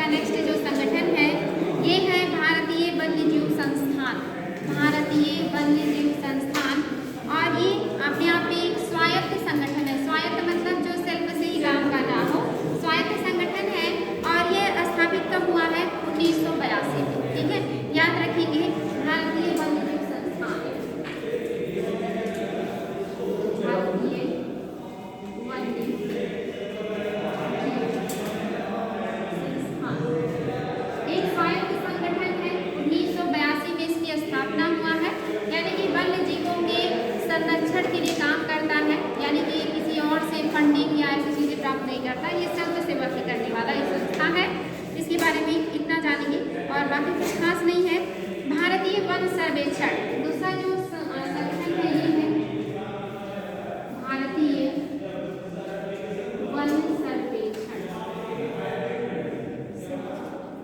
Next जो संगठन है ये है भारतीय वन्यजीव संस्थान। भारतीय वन्यजीव संस्थान, और ये अपने आप में एक स्वायत्त संगठन है। स्वायत्त मतलब जो सेल्फ से ही काम कर रहा हो, स्वायत्त संगठन है। और ये स्थापित कब हुआ है? 1982 में। ठीक है, याद रखेंगे भारतीय वन्यजीव संस्थान। भारतीय वन्यजीव संस्थान एक स्वायत्त संगठन है। 1982 में इसकी स्थापना हुआ है। यानी कि वन्य जीवों के संरक्षण के लिए काम करता है, यानी कि किसी और से फंडिंग या ऐसी चीजें प्राप्त नहीं करता। ये सेल्फ सेवा से करने वाला एक संस्था है। इसके बारे में इतना जानेंगे और बाकी कुछ खास नहीं है। भारतीय वन सर्वेक्षण दूसरा जो संगठन है ये है भारतीय वन सर्वेक्षण।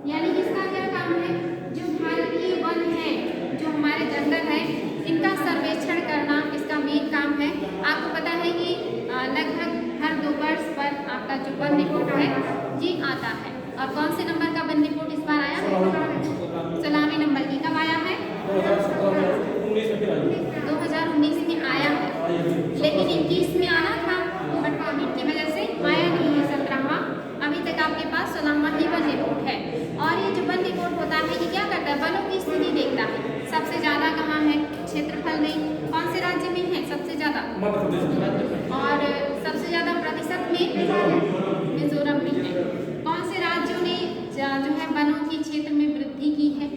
यानी कि इसका क्या काम है? जो भारतीय वन है, जो हमारे जंगल है, इनका सर्वेक्षण करना इसका मेन काम है। आपको पता है कि लगभग हर 2 वर्ष पर आपका जो वन रिपोर्ट है ये आता है। और कौन से नंबर का वन रिपोर्ट इस बार आया है? 16वें नंबर की। कब आया है? 2019 में आया है, लेकिन 21 में आना था, बट कोविड की वजह से आया नहीं है 17वां। अभी तक आपके पास 16वां ही वन रिपोर्ट है। और ये जो वन रिपोर्ट होता है ये क्या करता है? वनों की स्थिति देखता है। सबसे ज्यादा कहाँ है? क्षेत्रफल में कौन से राज्य में है सबसे ज्यादा? और सबसे ज्यादा प्रतिशत में मिजोरम में है। कौन से राज्यों ने जो है वनों के क्षेत्र में वृद्धि की है?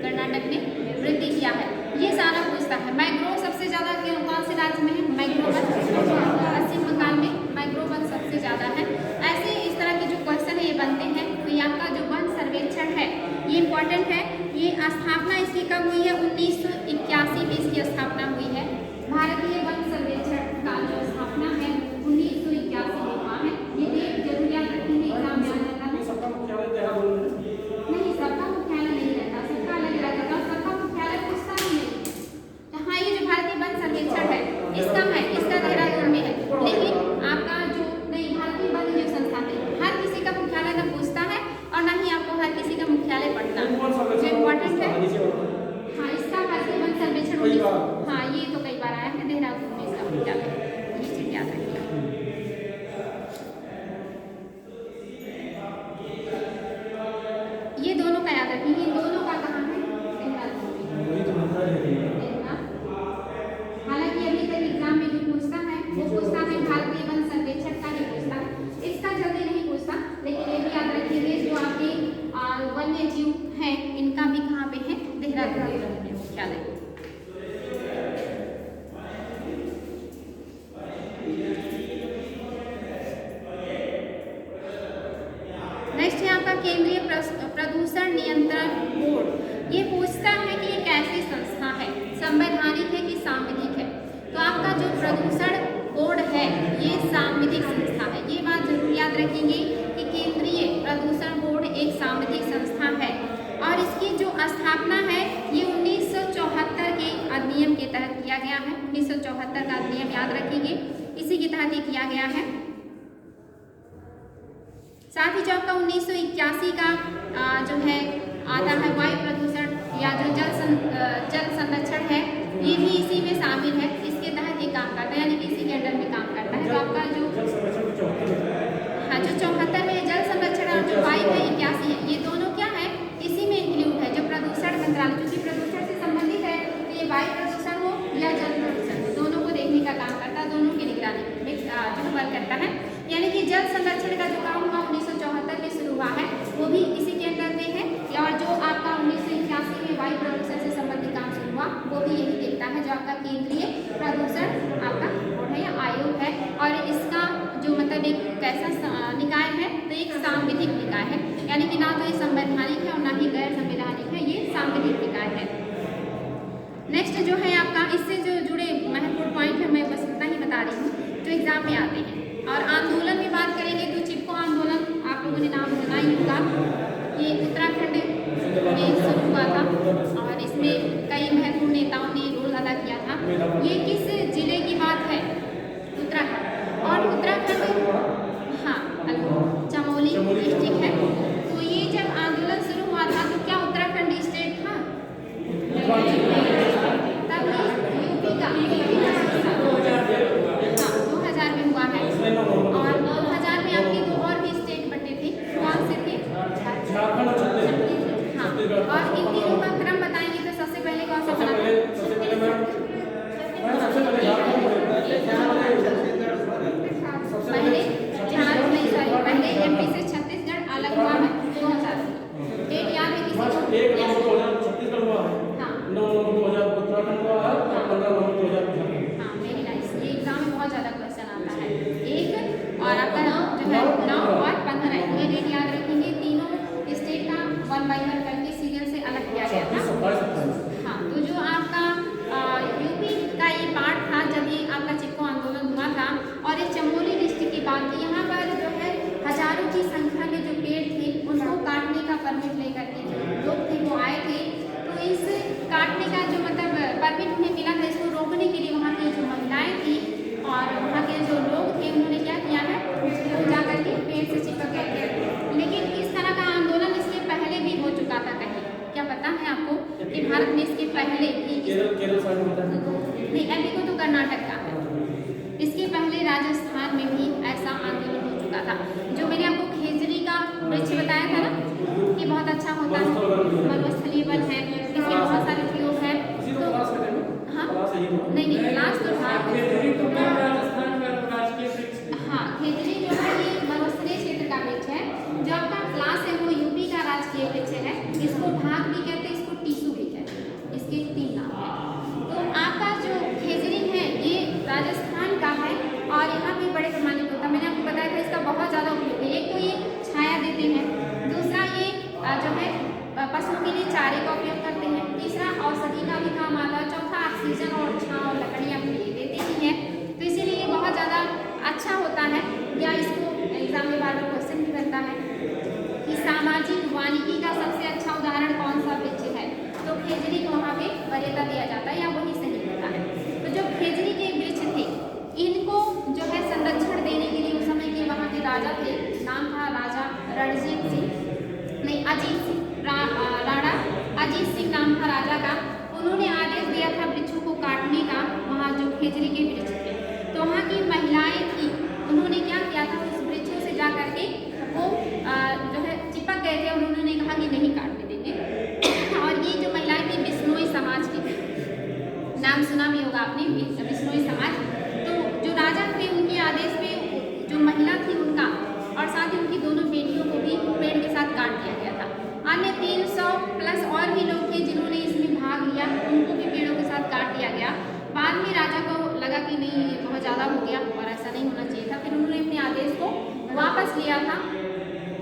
कर्नाटक ने वृद्धि किया है। ये सारा पूछता है। मैंग्रोव सबसे ज्यादा कौन से राज्य में है? मैंग्रोव पश्चिम बंगाल में मैंग्रोव वन सबसे ज्यादा है। ऐसे इस तरह के जो क्वेश्चन है ये बनते हैं। तो ये आपका जो वन सर्वेक्षण है ये इंपॉर्टेंट है। ये स्थापना इसकी कब हुई है? 1981 में इसकी स्थापना हुई है। भारतीय वन सर्वेक्षण का जो स्थापना है 1981 में हुआ है। ये डेट जरूर याद रखेंगे, एग्जाम में आ जाता है। नहीं, सबका मुख्यालय नहीं रहता, सबका अलग रहता है। सबका मुख्यालय पूछता नहीं है। तो हाँ, ये जो भारतीय वन सर्वेक्षण है इसका देहरादून में है। लेकिन आपका जो नहीं भारतीय वन्यजीव संस्थान है, हर किसी का मुख्यालय न पूछता है और न ही आपको हर किसी का मुख्यालय पढ़ना जो इम्पोर्टेंट है। हाँ, इसका भारतीय वन सर्वेक्षण हाँ ये तो कई बार आया है, देहरादून में इसका मुख्यालय। ये चीज याद रखिएगा। ये दोनों का याद रखिए। ये दोनों का कहाँ है? हालांकि अभी तक एग्जाम में जो पूछता है वो पूछता है भारतीय वन सर्वेक्षण का ही पूछता है। इसका जल्दी नहीं पूछता, लेकिन ये भी याद रखिए जो आपके वन्य जीव हैं इनका भी कहाँ पे है? देहरादून में मुख्यालय। नेक्स्ट है आपका केंद्रीय प्रदूषण नियंत्रण बोर्ड। ये पूछता है कि ये कैसी संस्था है, संवैधानिक है कि सांविधिक है। तो आपका जो प्रदूषण बोर्ड है ये सांविधिक संस्था है। ये बात जरूर याद रखेंगे कि केंद्रीय प्रदूषण बोर्ड एक सांविधिक संस्था है। और इसकी जो स्थापना है ये 1974 के अधिनियम के तहत किया गया है। 1974 का अधिनियम याद रखेंगे, इसी के तहत ये किया गया है। साथ ही जो आपका 1981 का जो है आता है वायु प्रदूषण या जो जल संरक्षण है ये भी इसी में शामिल है। इसके तहत ये काम करता है, यानी कि इसी के अंडर में काम करता है। तो आपका जो हाँ जो 74 में जल संरक्षण और जो वायु है 81 है, ये दोनों क्या है? इसी में इंक्लूड है। जो प्रदूषण मंत्रालय क्योंकि प्रदूषण से संबंधित है, तो ये वायु प्रदूषण हो या जल प्रदूषण दोनों को देखने का काम करता है, दोनों की निगरानी में जो वर्क करता है। यानी कि जल संरक्षण का जो काम हुआ 1974 में शुरू हुआ है वो भी इसी के अंदर में है। और जो आपका 1981 में वायु प्रदूषण से संबंधित काम शुरू हुआ वो भी यही देखता है। जो आपका केंद्रीय प्रदूषण आपका बोर्ड है या आयोग है। और इसका जो मतलब एक कैसा निकाय है? तो एक सांविधिक निकाय है। यानी कि ना तो ये संवैधानिक है और ना ही गैर संवैधानिक है, ये सांविधिक निकाय है। नेक्स्ट जो है आपका इससे जो जुड़े महत्वपूर्ण पॉइंट है मैं बस इतना ही बता रही हूँ जो एग्जाम में आते हैं। और आंदोलन की बात करेंगे तो चिपको आंदोलन आप लोगों ने नाम सुना ही होगा। ये उत्तराखंड में शुरू हुआ था और इसमें कई महत्वपूर्ण नेताओं ने रोल अदा किया था। ये किस जिले की बात है? उत्तराखंड। और उत्तराखंड हाँ 2000 में हुआ है। और 2000 में आपके दो और भी स्टेट बटे थे, कौन से थे? हाँ, और इन तीनों का क्रम बताएंगे तो सबसे पहले कौन सा बना? पहले पहले एमपी से छत्तीसगढ़ अलग हुआ है 2000 में। डेट याद है किसी को? 1 नवंबर 2000 छत्तीसगढ़ हुआ है। हाँ 9 नवंबर 2000 उत्तराखंड हुआ है और 15 नवंबर 2000 हाँ, वेरी नाइस। ये एग्जाम में बहुत ज़्यादा क्वेश्चन आता है। 1 और आपका जो है 9 और 15, ये डेट याद रखेंगे। तीनों स्टेट का 1 by 1 करके सीरियल से अलग किया गया था। हाँ, तो जो आपका यूपी का ये पार्ट था जब ये आपका चिपको आंदोलन हुआ था, और ये चमोली डिस्ट्रिक्ट की बात थी। यहाँ पर जो है हजारों की संख्या में जो पेड़ थे उनको काटने का परमिट लेकर के जो लोग थे वो आए थे। तो इस काटने का जो मतलब परमिट उन्हें मिला था, इसको रोकने के लिए वहाँ की जो महिलाएं थी और वहाँ के जो लोग थे उन्होंने क्या किया है, जा करके पेड़ से चिपक गए थे। लेकिन इस तरह का आंदोलन इसके पहले भी हो चुका था कहीं, क्या पता है आपको कि भारत में इसके पहले नहीं, अभी को तो कर्नाटक का है, इसके पहले राजस्थान में भी ऐसा आंदोलन हो चुका था। जो मैंने आपको खेजरी का वृक्ष बताया था ना कि बहुत अच्छा होता है, मरुस्थलीय वन है, इसके बहुत सारे प्रयोग हैं। तो हाँ नहीं क्लास तो था। हाँ, खेजरी जो है ये मरुस्थलीय क्षेत्र का वृक्ष है। जो आपका क्लास है वो यूपी का राजकीय वृक्ष है। इसको भाग भी कहते हैं, इसको टीसू भी कहते हैं, इसके 3 नाम है। तो आपका जो खेजरी है ये राजस्थान का है और यहाँ पे बड़े पैमाने पर होता है। मैंने आपको बताया था इसका बहुत ज़्यादा उपयोग है। एक तो ये छाया देते हैं, दूसरा ये जो है पशुओं के लिए चारे का उपयोग करते हैं, तीसरा औषधि का भी काम आता है, चौथा ऑक्सीजन और छांव लकड़ियाँ भी देते ही हैं। तो इसीलिए ये बहुत ज़्यादा अच्छा होता है। या इसको एग्जाम में बार बार क्वेश्चन भी बनता है कि सामाजिक वानिकी का सबसे अच्छा उदाहरण कौन सा वृक्ष है, तो खेजरी को वहाँ पे वरीयता दिया जाता है या वही सही होता है। तो जो खेजरी के वृक्ष थे इनको जो है संरक्षण देने के लिए उस समय के वहाँ के राजा थे, नाम था राजा रणजीत सिंह, नहीं अजीत सिंह, राणा अजीत सिंह नाम था राजा का। उन्होंने आदेश दिया था वृक्षों को काटने का, वहाँ जो खेजरी के वृक्ष थे। तो वहाँ की महिलाएं थी, उन्होंने क्या किया था, उस वृक्षों से जा करके वो जो है चिपक गए थे। उन्होंने कहा कि नहीं काटने देंगे। और ये जो महिलाएं थी बिश्नोई समाज की थी, नाम सुना भी होगा आपने, बिश्नोई समाज। तो जो राजा थे उनके आदेश पे जो महिला थी उनका और साथ ही उनकी दोनों बेटियों को भी पेड़ के साथ काट दिया गया था। अन्य 300 प्लस और भी लोग थे जिन्होंने इसमें भाग लिया, उनको भी पेड़ों के साथ काट दिया गया। बाद में राजा को लगा कि नहीं ये बहुत ज़्यादा हो गया और ऐसा नहीं होना चाहिए था, फिर उन्होंने अपने आदेश को वापस लिया था।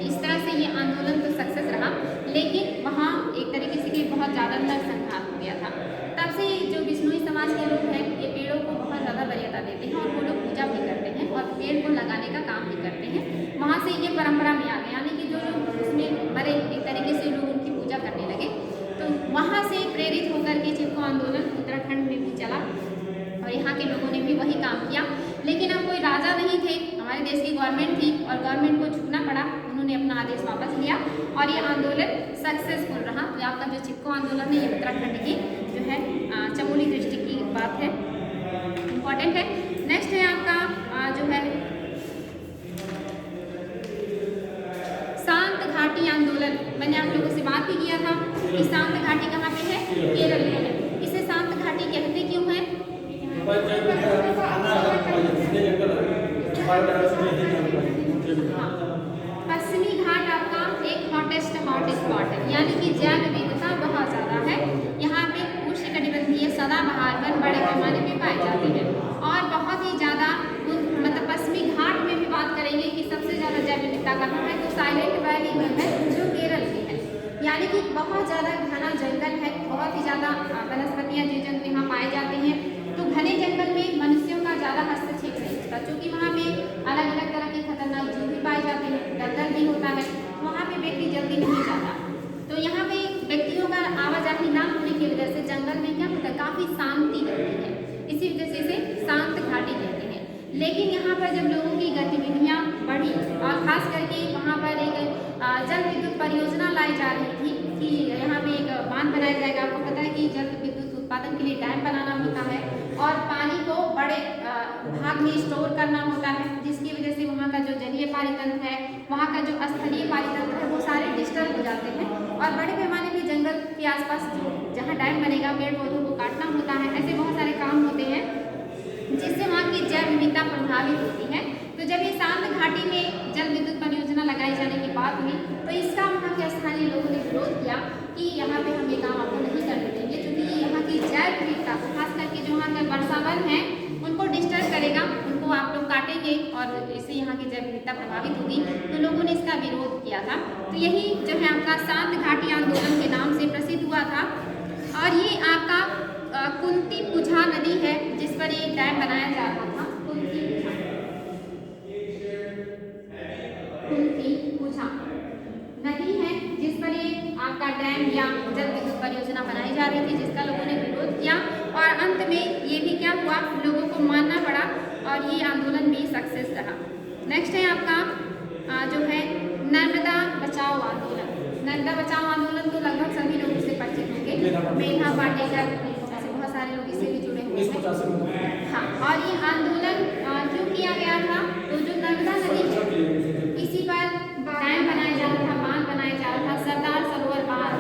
इस तरह से ये आंदोलन तो सक्सेस रहा, लेकिन वहाँ एक तरीके से बहुत ज़्यादा नरसंहार हो गया था। तब से जो बिश्नोई समाज के लोग हैं ये पेड़ों को बहुत ज़्यादा वरीयता देते हैं और वो लोग पूजा भी करते हैं और पेड़ को लगाने का काम भी करते हैं। वहाँ से ये परंपरा में आ गया, यानी कि जो लोग उसमें मरे एक तरीके से लोग उनकी पूजा करने लगे। तो वहाँ से प्रेरित होकर के चिपको आंदोलन उत्तराखंड में भी चला और यहाँ के लोगों ने भी वही काम किया। लेकिन अब कोई राजा नहीं थे, हमारे देश की गवर्नमेंट थी और गवर्नमेंट को झुकना पड़ा। उन्होंने अपना आदेश वापस लिया और ये आंदोलन सक्सेसफुल रहा। तो आपका जो चिपको आंदोलन है ये उत्तराखंड की जो है चमोली डिस्ट्रिक्ट की बात है, इम्पॉर्टेंट है। नेक्स्ट है आपका जो है शांत घाटी आंदोलन। मैंने आप लोगों से बात भी किया था कि शांत घाटी कहाँ पे है, केरल में है। इसे शांत घाटी कहते क्यों है? पश्चिमी घाट आपका एक हॉटेस्ट हॉट स्पॉट है, यानी कि जैव विविधता बहुत ज़्यादा है। यहाँ पे उष्णकटिबंधीय सदाबहार वन बड़े पैमाने पे पाए जाते हैं और बहुत ही ज़्यादा मतलब पश्चिमी घाट में भी बात करेंगे कि सबसे ज़्यादा जैव विविधता कहाँ है, तो साइलेंट वैली में है जो केरल में है। यानी कि बहुत ज़्यादा घना जंगल है, बहुत ही ज़्यादा वनस्पतियाँ जीव जंतु यहाँ पाए जाते हैं। तो घने जंगल में मनुष्यों का ज़्यादा हस्तक्षेप नहीं होता, क्योंकि वहाँ पे अलग अलग तरह के खतरनाक जीव भी पाए जाते हैं, दलदल भी होता है, वहाँ पे व्यक्ति जल्दी नहीं जाता। तो यहाँ पे व्यक्तियों का आवाजाही ना होने की वजह से जंगल में क्या होता है, काफ़ी शांति रहती है, इसी वजह से इसे शांत घाटी कहते हैं। लेकिन यहाँ पर जब लोगों की गतिविधियाँ बढ़ी और खास करके वहाँ पर एक जल विद्युत परियोजना लाई जा रही थी कि यहाँ पे एक बांध बनाया जाएगा। आपको पता है कि जल विद्युत उत्पादन के लिए डैम बनाना होता है, और पानी को बड़े भाग में स्टोर करना होता है, जिसकी वजह से वहाँ का जो जलीय पारितंत्र है, वहाँ का जो स्थलीय पारितंत्र है, वो सारे डिस्टर्ब हो जाते हैं। और बड़े पैमाने पे जंगल के आसपास जहाँ डैम बनेगा, पेड़ पौधों को काटना होता है। ऐसे बहुत सारे काम होते हैं जिससे वहाँ की जैव विविधता प्रभावित होती है। तो जब ये शांत घाटी में जल विद्युत परियोजना लगाई जाने की बात हुई, तो इसका वहाँ के स्थानीय लोगों ने विरोध किया कि यहाँ पे हम ये काम आपको नहीं करने देंगे, क्योंकि यहाँ की जैव विविधता, खास करके जो वहाँ के वर्षावन है, उनको डिस्टर्ब करेगा, उनको आप लोग काटेंगे और इससे यहाँ की जैव विविधता प्रभावित होगी। तो लोगों ने इसका विरोध किया था। तो यही जो है आपका शांत घाटी आंदोलन के नाम से प्रसिद्ध हुआ था। और ये आपका कुंती पुझा नदी है जिस पर ये डैम बनाया जा रहा था। कुंती पुझा नदी है जिस पर ये आपका डैम या जल विद्युत परियोजना बनाई जा रही थी, जिसका लोगों ने विरोध किया। और अंत में ये भी क्या हुआ, लोगों को मानना पड़ा और ये आंदोलन भी सक्सेस रहा। नेक्स्ट है आपका जो है नर्मदा बचाओ आंदोलन। नर्मदा बचाओ आंदोलन तो लगभग सभी लोग इससे परिचित होंगे, मेधा पाटेकर, ऐसे बहुत सारे लोग इससे भी जुड़े हुए हैं। हाँ, और ये आंदोलन क्यों किया गया था, तो जो नर्मदा नदी है इसी पर डैम बनाया जा रहा था, बांध बनाया जा रहा था, सरदार सरोवर बांध।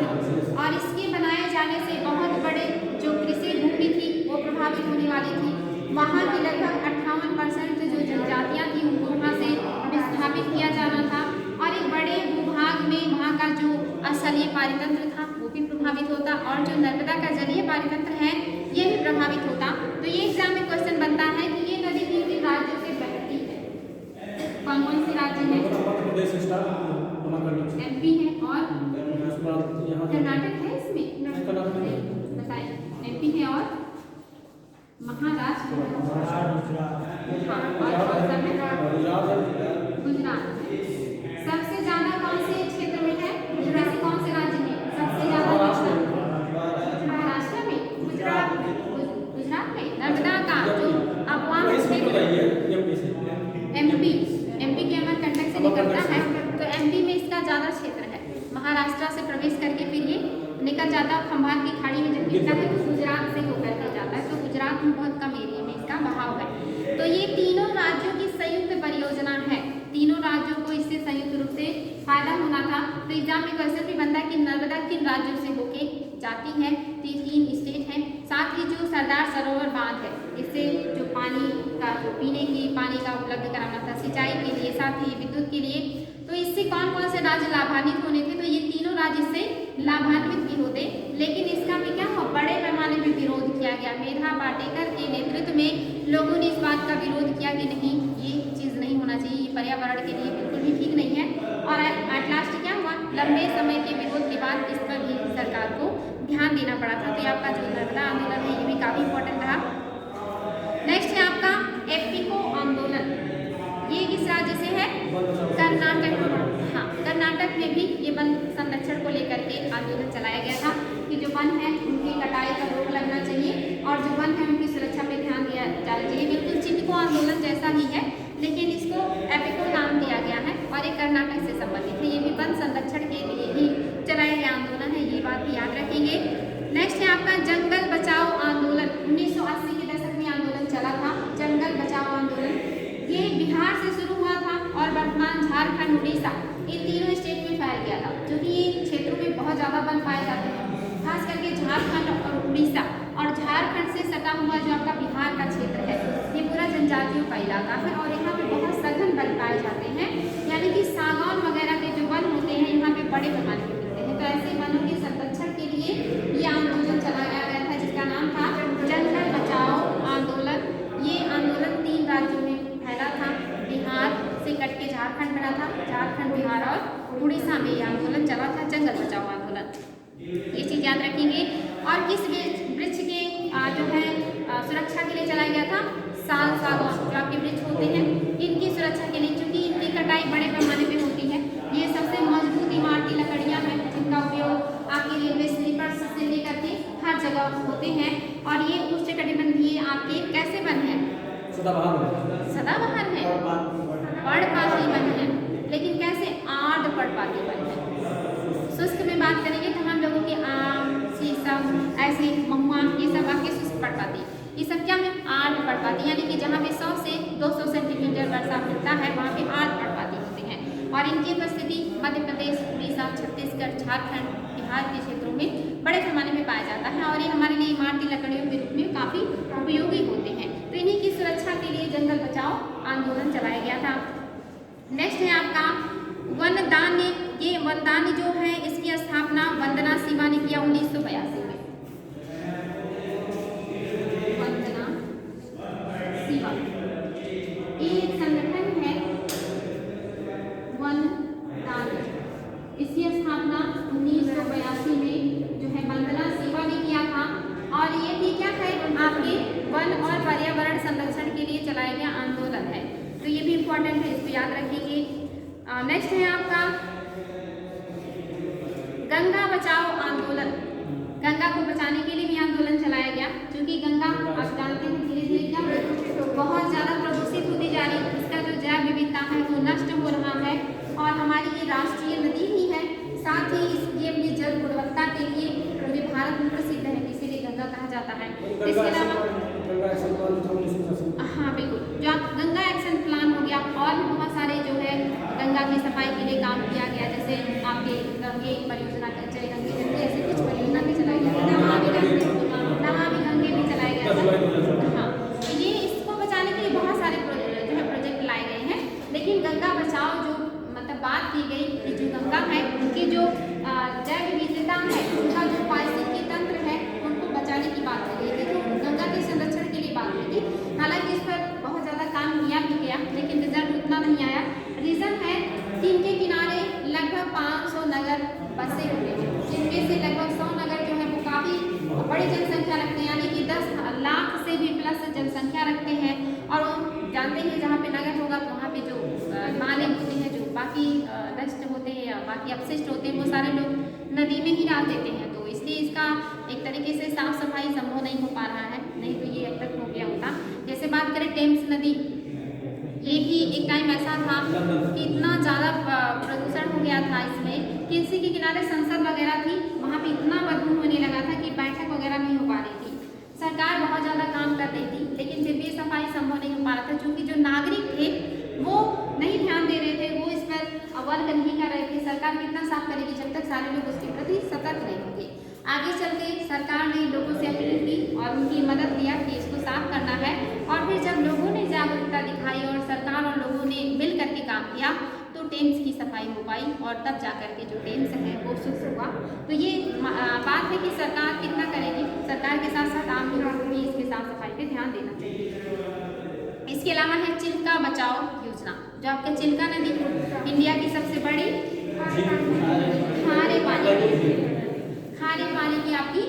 और इसके बनाए जाने से बहुत बड़े जो कृषि भूमि थी वो प्रभावित होने वाली थी। वहाँ की लगभग 58% जो जनजातियाँ थी उनको वहाँ से विस्थापित किया जाना था। और एक बड़े भूभाग में वहाँ का जो स्थलीय पारितंत्र था वो भी प्रभावित होता, और जो नर्मदा का जलीय पारितंत्र है ये भी प्रभावित होता। तो ये एग्जाम में क्वेश्चन बनता है कि ये नदी किन राज्यों से बहती है, कौन कौन से राज्य हैं? MP है और कर्नाटक है इसमें, बताइए। MP है और महाराष्ट्र, गुजरात। सबसे ज्यादा कौन से क्षेत्र में है, इनमें से कौन से राज्य में सबसे ज्यादा? महाराष्ट्र में, गुजरात में नर्मदा का जो अपवाद MP के अमर कंटक से निकलता है, तो MP में इसका ज्यादा क्षेत्र है। महाराष्ट्र से प्रवेश करके फिर ये निकल जाता है, खंभात की खाड़ी में जब गिरता है तो गुजरात से होकर के जाता है। तो गुजरात में बहुत कम एरिया में इसका बहाव है। तो ये तीनों राज्यों की संयुक्त परियोजना है, तीनों राज्यों को इससे संयुक्त रूप से फायदा होना था। तो एग्जाम में क्वेश्चन भी बनता है कि नर्मदा किन राज्यों से होके जाती है, तो 3 स्टेट हैं। साथ ही जो सरदार सरोवर बांध है, इससे जो पानी का जो पीने की पानी का उपलब्ध कराना था, सिंचाई के लिए, साथ ही विद्युत के लिए। तो इससे कौन कौन से राज्य लाभान्वित होने थे, तो ये तीनों राज्य से लाभान्वित भी होते। लेकिन इसका भी क्या हो, बड़े पैमाने में विरोध किया गया। मेधा पाटेकर के नेतृत्व में लोगों ने इस बात का विरोध किया कि नहीं, ये चीज़ नहीं होना चाहिए, ये पर्यावरण के लिए बिल्कुल भी ठीक नहीं है। और एट लास्ट क्या हुआ, लंबे समय के विरोध के बाद इस पर भी सरकार को ध्यान देना पड़ा था। तो ये आपका जो नर्मदा आंदोलन है ये भी काफ़ी इंपॉर्टेंट रहा। नेक्स्ट है आपका एप्टिको आंदोलन। ये किस राज्य से है, कर्नाटक। हाँ, कर्नाटक में भी ये वन संरक्षण को लेकर के आंदोलन चलाया गया था कि जो वन है उनकी कटाई पर रोक लगना चाहिए और जो वन है उनकी सुरक्षा पे ध्यान दिया जाना चाहिए। बिल्कुल चिपको आंदोलन जैसा ही है, लेकिन इसको एपिको नाम दिया गया है और ये कर्नाटक से संबंधित है। ये भी वन संरक्षण के लिए ही चलाया गया आंदोलन है, ये बात भी याद रखेंगे। नेक्स्ट है आपका जंगल बचाओ आंदोलन। 1980 के दशक में आंदोलन चला था, जंगल बचाओ आंदोलन। ये बिहार से शुरू हुआ था और वर्तमान झारखंड, उड़ीसा, इन तीनों स्टेट में फैल गया था, क्योंकि ये क्षेत्रों में बहुत ज़्यादा वन पाए जाते हैं, खास करके झारखंड और उड़ीसा। और झारखंड से सटा हुआ जो आपका बिहार का क्षेत्र है, ये पूरा जनजातियों का इलाका है और यहाँ पे बहुत सघन वन पाए जाते हैं, यानी कि सागौन वगैरह के जो वन होते हैं यहाँ पे बड़े पैमाने पर मिलते हैं। तो ऐसे वनों के संरक्षण के लिए ये आंदोलन चलाया गया था, जिसका नाम था जंगल बचाओ आंदोलन। ये आंदोलन 3 राज्यों में फैला था, बिहार से कट के झारखंड बना था, झारखंड, बिहार और उड़ीसा में ये आंदोलन चला था, जंगल बचाओ आंदोलन। ये चीज़ याद रखेंगे। और किस वृक्ष के जो है सुरक्षा के लिए चलाया गया था, साल, सागौन, जो आपके वृक्ष होते हैं इनकी सुरक्षा के लिए, क्योंकि इनकी कटाई बड़े पैमाने पे होती है। ये सबसे मजबूत इमारती लकड़ियाँ हैं जिनका उपयोग आपके रेलवे स्लीपर्स से लेकर के हर जगह होते हैं। और ये उष्णकटिबंधीय आपके कैसे वन है, सदाबहार है, पर्णपाती वन है, लेकिन कैसे आर्द्र पर्णपाती वन है। शुष्क में बात करेंगे तो हम लोगों के आम, शीशम, ऐसे महुआ, ये सब आपके शुष्क पर्णपाती। ये संख्या में 8 पर्णपाती, यानी कि जहाँ पे 100 से 200 सेंटीमीटर वर्षा मिलता है वहाँ पे 8 पर्णपाती होते हैं। और इनकी उपस्थिति मध्य प्रदेश, उड़ीसा, छत्तीसगढ़, झारखंड, बिहार के क्षेत्रों में बड़े पैमाने में पाया जाता है और ये हमारे लिए इमारती लकड़ियों के रूप में काफ़ी उपयोगी होते हैं। तो इन्हीं की सुरक्षा के लिए जंगल बचाओ आंदोलन चलाया गया था। नेक्स्ट है आपका वनदान। ये वनदान जो है इसकी स्थापना वंदना शिवा ने किया 1982 में। वंदना शिवा ये एक संगठन है वनदान, इसकी स्थापना 1982 में जो है वंदना शिवा ने किया था। और ये भी क्या है आपके वन और पर्यावरण संरक्षण के लिए चलाया गया आंदोलन है। तो ये भी इम्पोर्टेंट है, इसको याद रखेंगे। नेक्स्ट है आपका गंगा बचाओ आंदोलन। गंगा को बचाने के लिए भी आंदोलन चलाया गया, क्योंकि गंगा आप जानते हैं धीरे धीरे क्या बहुत ज़्यादा प्रदूषित होती जा रही है। इसका जो जैव विविधता है वो नष्ट हो रहा है और हमारी ये राष्ट्रीय नदी ही है, साथ ही ये अपनी जल गुणवत्ता के लिए पूरे भारत में प्रसिद्ध है, इसीलिए गंगा कहा जाता है। इसके अलावा हाँ बिल्कुल, जो आप गंगा एक्शन प्लान हो गया और भी बहुत सारे जो है गंगा की सफाई के लिए काम किया गया, जैसे आपके गंगे परियोजना का जय गंगे जैसे ऐसे कुछ परियोजना भी चलाई गई, नमामि गंगे भी चलाया गया था। हाँ, तो ये इसको बचाने के लिए बहुत सारे जो है प्रोजेक्ट लाए गए हैं। लेकिन गंगा बचाओ जो मतलब बात की गई कि जो गंगा है उनकी जो जैव विविधता है, उनका जो पारिस्थितिकी तंत्र है उनको बचाने की बात की गई थी, तो गंगा के संरक्षण के लिए बात की थी। हालांकि इस पर बहुत ज़्यादा काम किया भी गया, लेकिन रिजल्ट उतना नहीं आया। रीज़न है कि इनके किनारे लगभग 500 नगर बसे हुए हैं, जिनमें से लगभग 100 नगर जो है वो काफ़ी बड़ी जनसंख्या रखते हैं, यानी कि 10 लाख से भी प्लस जनसंख्या रखते हैं। और जानते हैं जहाँ पे नगर होगा तो वहाँ पे जो नाले होते हैं, जो बाकी डस्ट होते हैं या बाकी अपशिष्ट होते हैं, वो सारे लोग नदी में ही डाल देते हैं। तो इसलिए इसका एक तरीके से साफ सफाई संभव नहीं हो पा रहा है, नहीं तो ये अब तक हो गया होता। जैसे बात करें टेम्स नदी, ये भी एक टाइम ऐसा था कि इतना ज़्यादा प्रदूषण हो गया था इसमें कि इसी के किनारे संसद वगैरह थी, वहाँ पे इतना बदबू होने लगा था कि बैठक वगैरह नहीं हो पा रही थी। सरकार बहुत ज़्यादा काम कर रही थी, लेकिन फिर भी सफाई संभव नहीं हो पा रहा था, क्योंकि जो नागरिक थे वो नहीं ध्यान दे रहे थे, वो इस पर वर्क नहीं कर रहे थे। सरकार कितना साफ करेगी जब तक सारे लोग उसके प्रति सतर्क नहीं होंगे। आगे चल के सरकार ने लोगों से अपील की और उनकी मदद लिया कि इसको साफ करना है। और फिर जब लोगों ने जागरूकता दिखाई और सरकार और लोगों ने मिल करके काम किया तो टेम्स की सफाई हो पाई और तब जाकर के जो टेम्स है वो शुद्ध हुआ। तो ये बात है कि सरकार कितना करेगी, सरकार के साथ साथ आम लोगों को भी इसके साफ सफाई पे ध्यान देना चाहिए। इसके अलावा है चिल्का बचाओ योजना, जो आपका चिल्का नदी इंडिया की सबसे बड़ी खारे पानी की आपकी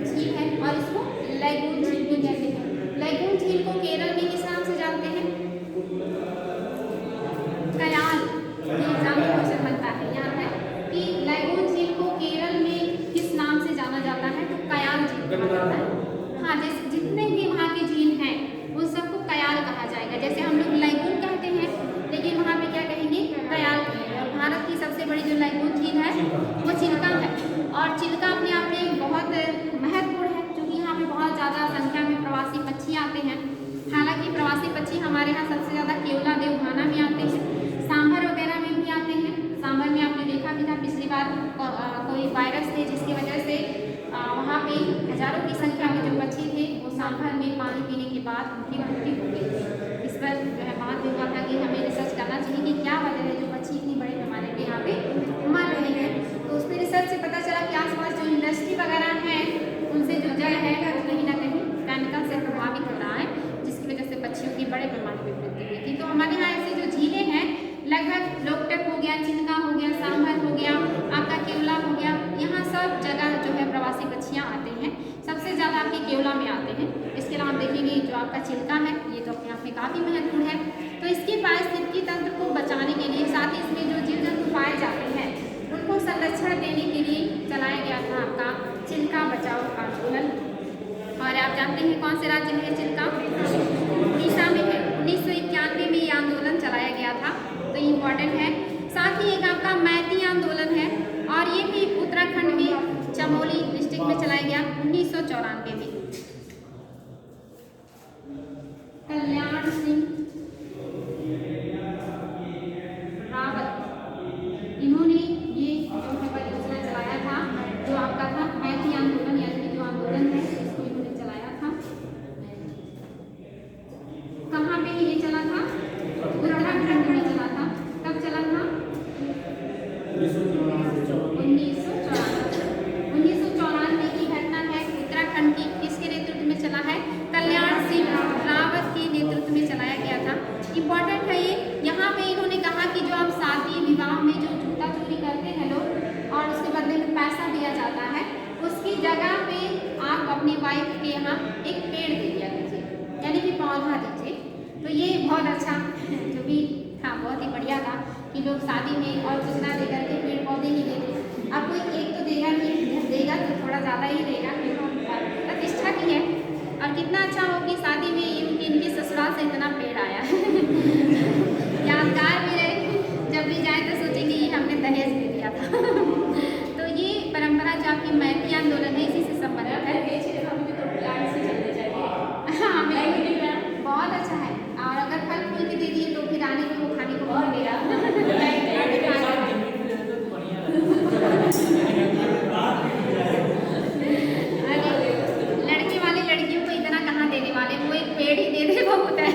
झील है और इसको लैगून झील भी कहते हैं। लैगून झील को केरल में किस नाम से जानते हैं? कयाल। ये एग्जाम में क्वेश्चन बनता है, याद है कि लैगून झील को केरल में किस नाम से जाना जाता है? तो कयाल झील कहा जाता है। हाँ, जैसे जितने भी वहाँ की झील हैं उन सबको कयाल कहा जाएगा। जैसे हम लोग लैगून कहते हैं, लेकिन वहाँ पे क्या कहेंगे? कयाल कहेंगे। और भारत की सबसे बड़ी जो लैगून झील है वो चिल्का है। और चिल्का अपने आप में बहुत महत्वपूर्ण है, क्योंकि यहाँ पे बहुत ज़्यादा संख्या में प्रवासी पक्षी आते हैं। हालांकि प्रवासी पक्षी हमारे यहाँ सबसे ज़्यादा केवला देवघाना में आते हैं, सांभर वगैरह में भी आते हैं। सांभर में आपने देखा भी था पिछली बार कोई वायरस थे जिसकी वजह से वहाँ पे हजारों की संख्या में जो पक्षी थे वो सांभर में पानी पीने के बाद उनकी मृत्यु हो गई थी। इस पर जो है बात भी हुआ था कि हमें रिसर्च करना चाहिए कि क्या वजह है जो पक्षी इतनी बड़े पैमाने पर यहाँ पे मर रहे हैं। तो उस पर रिसर्च से पता चला कि आसपास जो इंडस्ट्री वगैरह है उनसे जो जल है वो कहीं ना कहीं केमिकल से प्रभावित हो रहा है, जिसकी वजह से पक्षियों की बड़े पैमाने पर मृत्यु हुई थी। तो हमारे यहाँ ऐसी जो झीलें हैं लगभग लोकटक हो गया, चिल्का हो गया, सांभर हो गया, आपका केवला हो गया, यहाँ सब जगह जो है प्रवासी पक्षियाँ आते हैं। सबसे ज़्यादा आपके केवला में आते हैं। इसके अलावा आप देखेंगे जो आपका चिल्का है ये तो अपने आप में काफ़ी महत्वपूर्ण है। तो इसके पारिस्थितिकी तंत्र को बचाने के लिए, साथ ही इसमें जो जीव जंतु पाए जाते हैं उनको संरक्षण देने के लिए चलाया गया था आपका चिल्का बचाओ आंदोलन। और आप जानते हैं कौन से राज्य में है चिल्का? उड़ीसा में है। 1991 में ये आंदोलन चलाया गया था, तो ये इम्पॉर्टेंट है। साथ ही एक आपका मैती आंदोलन है और ये भी उत्तराखंड में, 'चमोली डिस्ट्रिक्ट में चलाया गया 1994 में। उसकी जगह पे आप अपनी वाइफ के यहाँ एक पेड़ दे दिया कीजिए, यानी कि पौधा दीजिए। तो ये बहुत अच्छा जो भी हाँ बहुत ही बढ़िया था कि लोग शादी में और कुछ ना दे करके पेड़ पौधे ही देते। अब कोई एक तो देगा नहीं, देगा तो थोड़ा ज़्यादा ही देगा, प्रतिष्ठा की है। और कितना अच्छा हो कि शादी में इनके ससुराल से इतना पेड़ आया यादगार भी रहे, जब भी जाए तो सोचेंगे ये हमने दहेज में दिया था तो ये परंपरा जो आपकी मैती आंदोलन है इसी से संबंधित है। हाँ बिल्कुल, बहुत अच्छा है। और अगर फल फूल के दे दिए तो फिर आने में वो खाने को बहुत देगा लड़के वाले लड़कियों को इतना कहाँ देने वाले, वो एक पेड़ ही दे दे बहुत है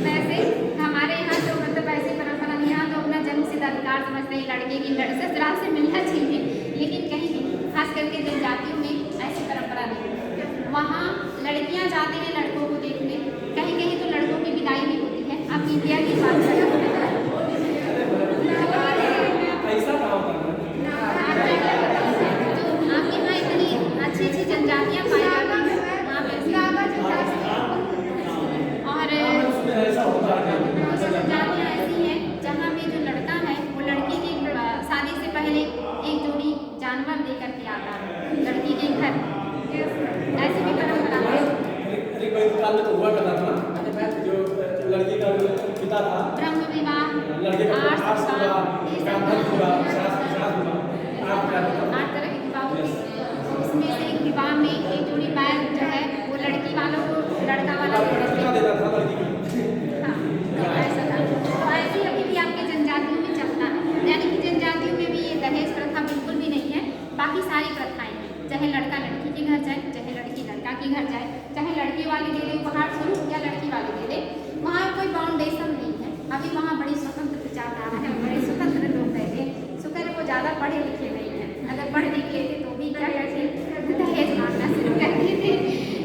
वैसे हमारे यहाँ तो मतलब ऐसी परंपरा नहीं, यहाँ तो अपना जन्मसिद्ध अधिकार समझते हैं लड़के की ससुराल से मिलना चाहिए, लेकिन कहीं नहीं, खास करके जनजातियों में ऐसी परंपरा नहीं। वहाँ लड़कियाँ जाते हैं लड़कों को देखने, कहीं कहीं तो लड़कों की विदाई भी होती है। आप इंडिया की बात करें ऐसा कहाँ होता है? तो आपके यहाँ इतनी अच्छी अच्छी जनजातियाँ पाई जाती हैं वहाँ पे और ऐसा होता है जनजातियाँ ऐसी हैं जहाँ पे जो लड़का है वो लड़की की शादी से पहले एक जोड़ी जानवर दे करके आता है लड़की के घर, ऐसी भी परंपरा है। काल में तो हुआ करता था ना, जो लड़की का पिता था ब्रह्म विवाह, लड़के का आठ तरह के विवाह होते हैं। उसमें से एक विवाह में एक जोड़ी बैल जो है वो लड़की वालों को लड़का वाला देता था लड़की को। हाँ तो ऐसा था। तो ऐसे ही अभी भी आपके जनजातियों में चलता है, यानी कि जनजातियों में भी ये दहेज प्रथा बिल्कुल भी नहीं है। बाकी सारी प्रथाएं हैं, चाहे लड़का लड़की के घर जाए, चाहे लड़की लड़का के घर जाए, चाहे लड़के वाले दे दे उपहार स्वरूप या लड़की वाले दे दे, वहाँ कोई बाउंडेशन नहीं है। अभी वहाँ बड़ी स्वतंत्र विचारधारा है, बड़े स्वतंत्र लोग रहते हैं। शुक्र है वो ज़्यादा पढ़े लिखे नहीं हैं, अगर पढ़ लिख लेते तो भी क्या करते दहेज मांगना शुरू कर देते।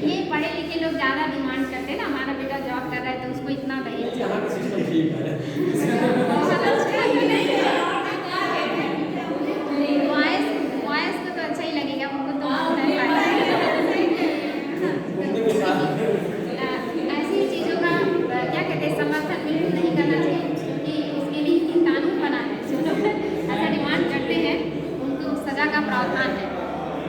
ये पढ़े लिखे लोग ज़्यादा डिमांड करते ना, हमारा बेटा जॉब कर रहा है तो उसको इतना दहेज। यहाँ का सिस्टम ठीक है वॉइस को तो अच्छा ही लगेगा, उनको तो ऐसी चीज़ों का क्या कहते हैं समर्थन बिल्कुल नहीं करना चाहिए, क्योंकि इसके लिए एक कानून बना है। जो लोग ऐसा डिमांड करते हैं उनको सजा का प्रावधान है।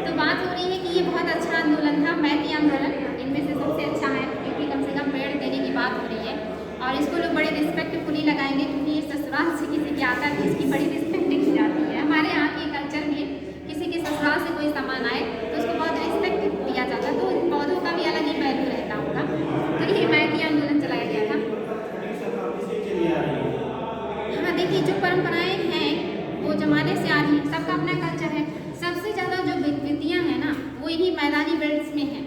तो बात हो रही है कि ये बहुत अच्छा आंदोलन था, मैती आंदोलन इनमें से सबसे अच्छा है, क्योंकि कम से कम पेड़ देने की बात हो रही है और इसको लोग बड़े रिस्पेक्टफुली लगाएंगे, क्योंकि ये ससुराल से किसी की आता है तो इसकी बड़ी रिस्पेक्ट की जाती है। हमारे यहाँ के कल्चर में किसी के ससुराल से कोई सामान आए तो उसको बहुत रिस्पेक्ट दिया जाता है, तो इन पौधों का भी अलग ही पहलू रहता होगा। तो ये मैती आंदोलन चलाया गया था। हाँ देखिए, जो परंपराएं हैं वो जमाने से आ रही हैं, सबका अपना कल्चर है। सबसे ज़्यादा जो विकृतियाँ हैं ना वो इन्हीं मैदानी बेल्ट्स में हैं।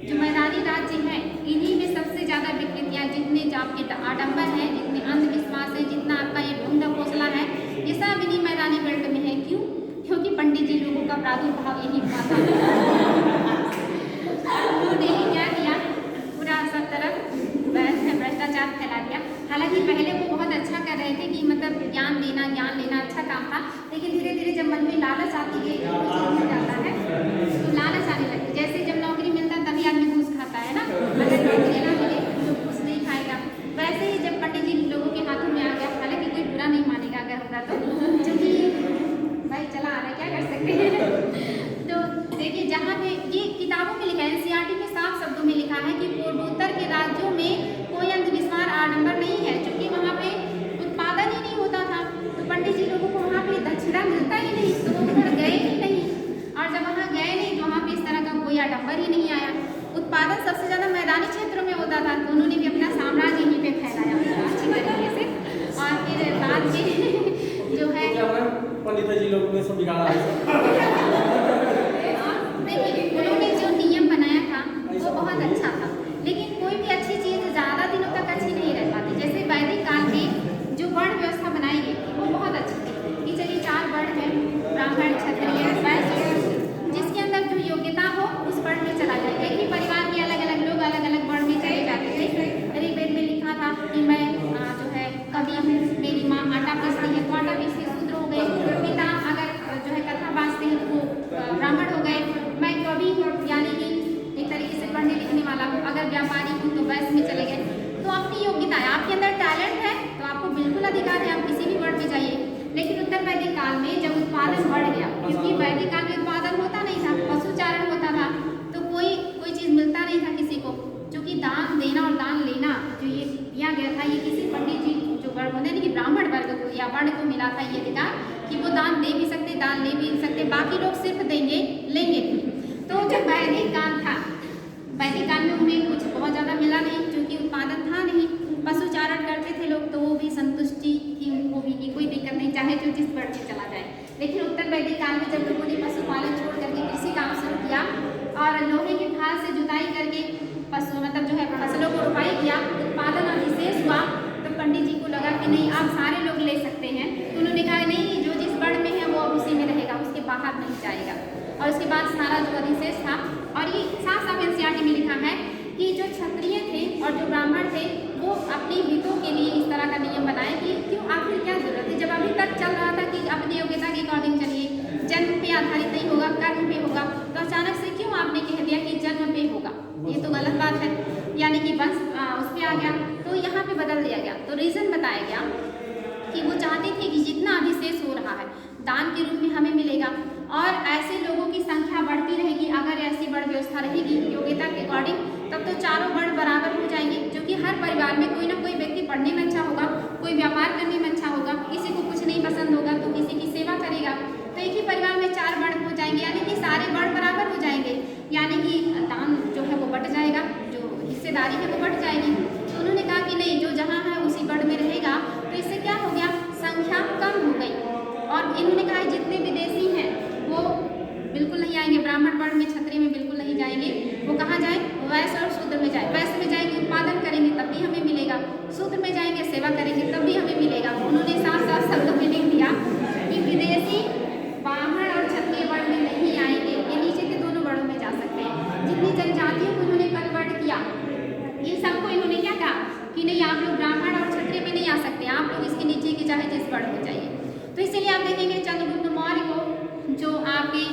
जो मैदानी राज्य हैं इन्हीं में सबसे ज़्यादा विकृतियाँ, जितने जो आपके आडंबर हैं, जितने अंधविश्वास है, जितना आपका ये ढोंग ढकोसला है, ये सब इन्हीं मैदानी बेल्ट में है। क्यों? क्योंकि पंडित जी लोगों का प्रादुर्भाव यही हुआ था उन्होंने क्या किया, पूरा सब तरफ भ्रष्टाचार फैला दिया। हालांकि पहले वो बहुत अच्छा कर रहे थे कि मतलब ज्ञान देना, ज्ञान लेना अच्छा काम था, लेकिन धीरे धीरे जब मन में लालच आती है हो जाता है तो लालच आने लगती। जैसे जब नौकरी मिलता है तभी आदमी घूस खाता है ना, अगर नौकरी ना मिले तो घूस नहीं खाएगा। वैसे ही जब पंडित जी लोगों के हाथों में आ गया, हालांकि कोई बुरा नहीं मानेगा अगर होगा तो, क्योंकि भाई चला आ रहा है, क्या कर सकते हैं। तो देखिए, जहाँ पे ये किताबों में लिखा है, एनसीईआरटी में साफ शब्दों में लिखा है कि पूर्वोत्तर के राज्यों में कोई अंधविश्वास आडंबर नहीं है, क्योंकि वहाँ पे उत्पादन ही नहीं होता था। तो पंडित जी लोगों को वहाँ पे दक्षिणा मिलता ही नहीं, तो वो उधर गए ही नहीं। और जब वहाँ गए नहीं तो वहाँ पे इस तरह का कोई आडंबर ही नहीं आया। उत्पादन सबसे ज़्यादा मैदानी क्षेत्रों में होता था, तो उन्होंने भी अपना साम्राज्य यहीं पे फैलाया अच्छी तरीके से। और फिर बाद में जो है पंडित जी लोग ने सब बिगाड़ा है। देखिए, उन्होंने जो नियम बनाया था वो बहुत अच्छा था, लेकिन कोई भी अच्छी चीज़ ज़्यादा दिनों तक अच्छी नहीं रह पाती। जैसे वैदिक काल में जो वर्ण व्यवस्था बनाई गई थी वो बहुत अच्छी थी कि चलिए 4 वर्ण हैं, ब्राह्मण, क्षत्रिय, वैश्य, जिसके अंदर जो योग्यता हो उस वर्ण में चला जाए। एक ही परिवार के अलग अलग लोग अलग अलग वर्ण में चले जाते थे। ऋग्वेद में लिखा था कि मैं जो है कवि हूँ, मेरी माँ आटा पीसती है तो आटा पीस के शूद्र हो गए। पिता अगर जो है कथा आपके अंदर टैलेंट है तो आपको बिल्कुल अधिकार है, आप किसी भी वर्ड में जाइए। लेकिन उत्तर वैदिक काल में जब उत्पादन बढ़ गया, क्योंकि वैदिक काल में उत्पादन होता नहीं था, पशुचारण होता था, तो कोई चीज़ मिलता नहीं था किसी को, क्योंकि दान देना और दान लेना जो ये दिया गया था, ये किसी पंडित जी जो वर्ण होते हैं कि ब्राह्मण वर्ग को या वर्ण को मिला था ये अधिकार कि वो दान दे भी सकते, दान ले भी सकते, बाकी लोग सिर्फ देंगे लेंगे। तो जब वैदिक काल था, वैदिक काल में उन्हें कुछ बहुत ज़्यादा मिला नहीं, क्योंकि उत्पादन था नहीं, पशुचारण करते थे लोग, तो वो भी संतुष्टि थी उनको भी कि कोई दिक्कत नहीं, चाहे जो जिस बढ़ के चला जाए। लेकिन उत्तर वैदिक काल में जब लोगों ने पशुपालन छोड़ करके कृषि काम शुरू किया और लोहे के फाल से जुताई करके मतलब जो है फसलों को रोपाई किया, उत्पादन अधिशेष हुआ, तो पंडित जी को लगा कि नहीं आप सारे लोग ले सकते हैं, तो उन्होंने कहा नहीं जो जिस वर्ण में है वो उसी में रहेगा, उसके बाहर नहीं जाएगा। और उसके बाद सारा जो अधिशेष था, और ये साफ साफ एनसीईआरटी में लिखा है कि जो क्षत्रिय थे और जो ब्राह्मण थे वो अपने हितों के लिए इस तरह का नियम बनाए कि क्यों, आखिर क्या जरूरत है, जब अभी तक चल रहा था कि अपनी योग्यता के अकॉर्डिंग चलिए, जन्म पे आधारित नहीं होगा, कर्म पे होगा, तो अचानक से क्यों आपने कह दिया कि जन्म पे होगा, ये तो गलत बात है, यानी कि वंश उस पर आ गया, तो यहाँ पे बदल दिया गया। तो रीज़न बताया गया कि वो चाहते थे कि जितना अधिशेष हो रहा है दान के रूप में हमें मिलेगा, और ऐसे लोगों की संख्या बढ़ती रहेगी अगर ऐसी वर्ण व्यवस्था रहेगी योग्यता के अकॉर्डिंग, तब तो चारों वर्ण बराबर हो जाएंगे, क्योंकि हर परिवार में कोई ना कोई व्यक्ति पढ़ने में अच्छा होगा, कोई व्यापार करने में अच्छा होगा, किसी को कुछ नहीं पसंद होगा तो किसी की सेवा करेगा, तो एक ही परिवार में 4 वर्ण हो जाएंगे, यानी कि सारे वर्ण बराबर हो जाएंगे, यानी कि दान जो है वो बट जाएगा, जो हिस्सेदारी है वो बट जाएगी। तो उन्होंने कहा कि नहीं, जो जहाँ है उसी वर्ण में रहेगा, तो इससे क्या हो गया, संख्या कम हो गई। और इन्होंने कहा जितने विदेशी हैं वो बिल्कुल नहीं आएंगे, ब्राह्मण वर्ण में क्षत्रिय में बिल्कुल नहीं जाएंगे, वो कहाँ जाए, वैश्य और शूद्र में जाए। वैश्य में जाएंगे उत्पादन करेंगे तब भी हमें मिलेगा, शूद्र में जाएंगे सेवा करेंगे तब भी हमें मिलेगा। उन्होंने साफ साफ शब्दों में लिख दिया कि विदेशी ब्राह्मण और क्षत्रिय वर्ण में नहीं आएंगे, ये नीचे के दोनों वर्णों में जा सकते हैं। जितनी जनजातियों को उन्होंने कन्वर्ट किया, इन सबको इन्होंने क्या कहा कि नहीं आप लोग ब्राह्मण और क्षत्रिय में नहीं आ सकते, आप लोग इसके नीचे के चाहे जिस वर्ण में जाइए। तो इसीलिए आप देखेंगे चंद्रगुप्त मौर्य को जो आपके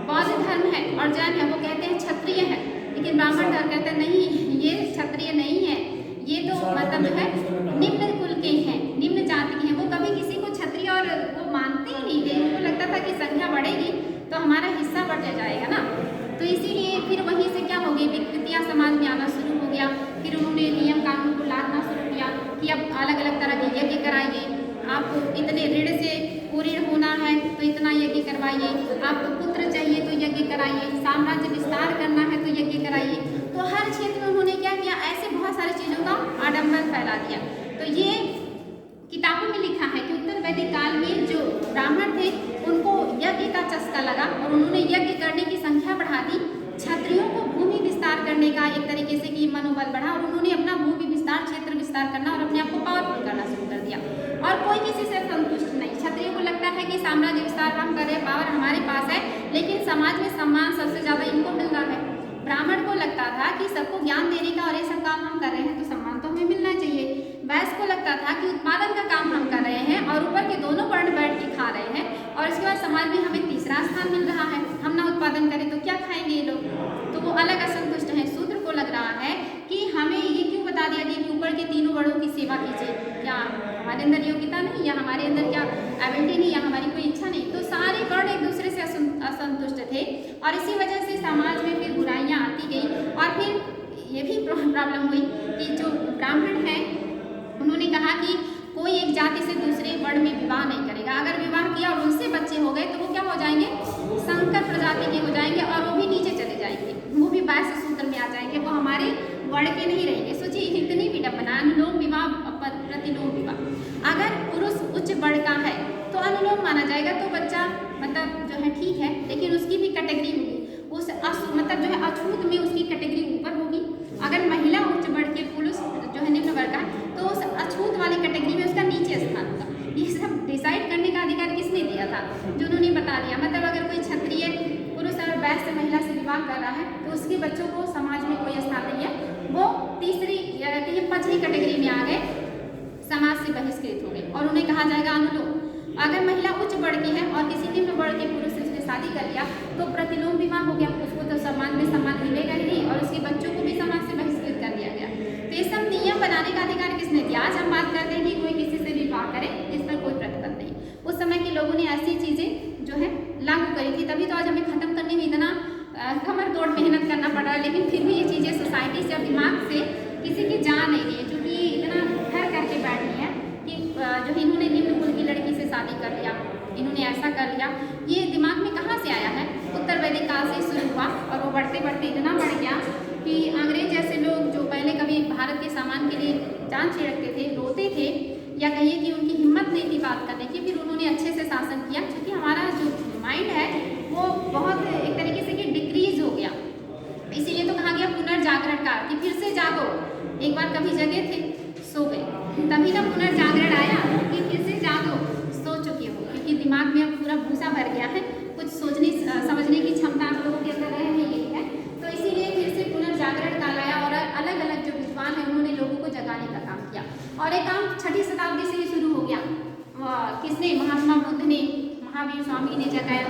बौद्ध धर्म है और जैन है वो कहते हैं क्षत्रिय है, लेकिन ब्राह्मण धर्म कहते हैं नहीं ये क्षत्रिय नहीं है, ये तो मतलब जो है निम्न कुल के हैं, निम्न जाति के हैं। वो कभी किसी को क्षत्रिय और वो मानते ही नहीं थे, उनको लगता था कि संख्या बढ़ेगी तो हमारा हिस्सा बढ़ जाएगा ना। तो इसीलिए फिर वहीं से क्या हो गई, विकृतियाँ समाज में आना शुरू हो गया। फिर उन्होंने नियम कानून को लादना शुरू किया कि अब अलग अलग तरह के यज्ञ कराइए, आपको इतने ऋण से पूर्ण होना है तो इतना यज्ञ करवाइए, आपको पुत्र चाहिए तो यज्ञ कराइए, साम्राज्य विस्तार करना है तो यज्ञ कराइए। तो हर क्षेत्र में उन्होंने क्या किया, ऐसे बहुत सारी चीज़ों का आडंबर फैला दिया। तो ये किताबों में लिखा है कि उत्तर वैदिक काल में जो ब्राह्मण थे उनको यज्ञ का चस्का लगा और उन्होंने यज्ञ करने की संख्या बढ़ा दी, क्षत्रियों को भूमि विस्तार करने का एक तरीके से कि मनोबल बढ़ा और उन्होंने अपना भूमि विस्तार, क्षेत्र विस्तार करना और अपने आप को पावरफुल करना शुरू कर दिया। और कोई किसी से संतुष्ट नहीं, क्षत्रियों को लगता है कि साम्राज्य विस्तार हम कर रहे हैं, पावर हमारे पास है, लेकिन समाज में सम्मान सबसे ज़्यादा इनको मिल रहा है। ब्राह्मण को लगता था कि सबको ज्ञान देने का और ये सब काम हम कर रहे हैं तो सम्मान तो हमें मिलना चाहिए। वैश्य को लगता था कि उत्पादन का काम हम कर रहे हैं और ऊपर के दोनों वर्ण बैठ के खा रहे हैं और इसके बाद समाज में हमें तीसरा स्थान मिल रहा है, हम ना उत्पादन करें तो क्या खाएंगे ये लोग, तो वो अलग असंतुष्ट हैं। शूद्र को लग रहा है कि हमें ये क्यों बता दिया गया कि ऊपर के तीनों वर्णों की सेवा कीजिए, क्या हमारे अंदर योग्यता नहीं या हमारे अंदर क्या एबिलिटी नहीं या हमारी कोई इच्छा नहीं। तो सारे वर्ण एक दूसरे से असंतुष्ट थे और इसी वजह से समाज में फिर बुराइयाँ आती गई। और फिर ये भी प्रॉब्लम हुई कि जो ब्राह्मण हैं उन्होंने कहा कि कोई एक जाति से दूसरे वर्ण में विवाह नहीं करेगा, अगर विवाह किया और उनसे बच्चे हो गए तो वो क्या हो जाएंगे, संकर प्रजाति के हो जाएंगे और वो भी नीचे चले जाएंगे, वो भी वैश्य सूत्र में आ जाएंगे, वो हमारे वर्ण के नहीं रहेंगे। सोचिए इतनी विडंबना, अनुलोम विवाह प्रतिलोम विवाह। अगर पुरुष उच्च वर्ण का है तो अनुलोम माना जाएगा तो बच्चा मतलब जो है ठीक है, लेकिन उसकी भी कैटेगरी होगी, उस मतलब जो है अछूत में उसकी कैटेगरी ऊपर होगी। अगर महिला उच्च वर्ण के पुरुष जो है निम्न वर्ग का तो उस अछूत वाली कैटेगरी में उसका नीचे स्थान होगा। ये सब डिसाइड करने का अधिकार किसने दिया था, जो उन्होंने बता दिया। मतलब अगर कोई क्षत्रिय पुरुष और वैश्य महिला से विवाह कर रहा है तो उसके बच्चों को समाज में कोई स्थान नहीं है, वो तीसरी या पांचवी कैटेगरी में आ गए, समाज से बहिष्कृत हो गए और उन्हें कहा जाएगा अनुलोम। अगर महिला उच्च वर्ण की है और किसी निम्न वर्ण के पुरुष से उसने शादी कर लिया तो प्रतिलोम विवाह हो गया, उसको तो समाज में सम्मान मिलेगा ही नहीं और उसके बच्चों को भी समाज से बहिष्कृत कर दिया गया। तो ये सब नियम बनाने का अधिकार किसने दिया? आज हम बात करते हैं कि कोई किसी से विवाह करे, इस पर कोई प्रतिबंध नहीं। उस समय के लोगों ने ऐसी चीज़ें जो है लागू करी थी, तभी तो आज हमें ख़त्म करने में इतना कमर तोड़ मेहनत करना पड़ रहा है। लेकिन फिर भी ये चीज़ें सोसाइटी से और दिमाग से किसी की जा नहीं रही है, क्योंकि ये इतना घर करके बैठी है कि जो इन्होंने निम्न कुल की लड़की से शादी कर लिया, इन्होंने ऐसा कर लिया। ये दिमाग में कहाँ से आया है? उत्तर वैदिक काल से शुरू हुआ और वो बढ़ते बढ़ते इतना बढ़ गया कि अंग्रेज जैसे लोग जो पहले कभी भारत के सामान के लिए जान छिड़कते थे, रोते थे, या कहिए कि उनकी हिम्मत नहीं थी बात करने की, फिर उन्होंने अच्छे से शासन किया। क्योंकि हमारा जो माइंड है वो बहुत एक तरीके से कि डिक्रीज हो गया, इसीलिए तो कहा गया पुनर्जागरण काल कि फिर से जागो। एक बार कभी जगे थे, सो गए, तभी ना पुनर्जागरण आया कि फिर से जागो, सो चुके हो, क्योंकि दिमाग में अब पूरा भूसा भर गया है, कुछ सोचने समझने की क्षमता आप लोगों के अंदर रह नहीं गई है। तो इसीलिए फिर से पुनर्जागरण काल आया और अलग अलग जो विद्वान है उन्होंने लोगों को जगाने का काम किया। और एक काम 6वीं शताब्दी से ही शुरू हो गया। किसने? महात्मा बुद्ध ने, महावीर स्वामी ने जगाया,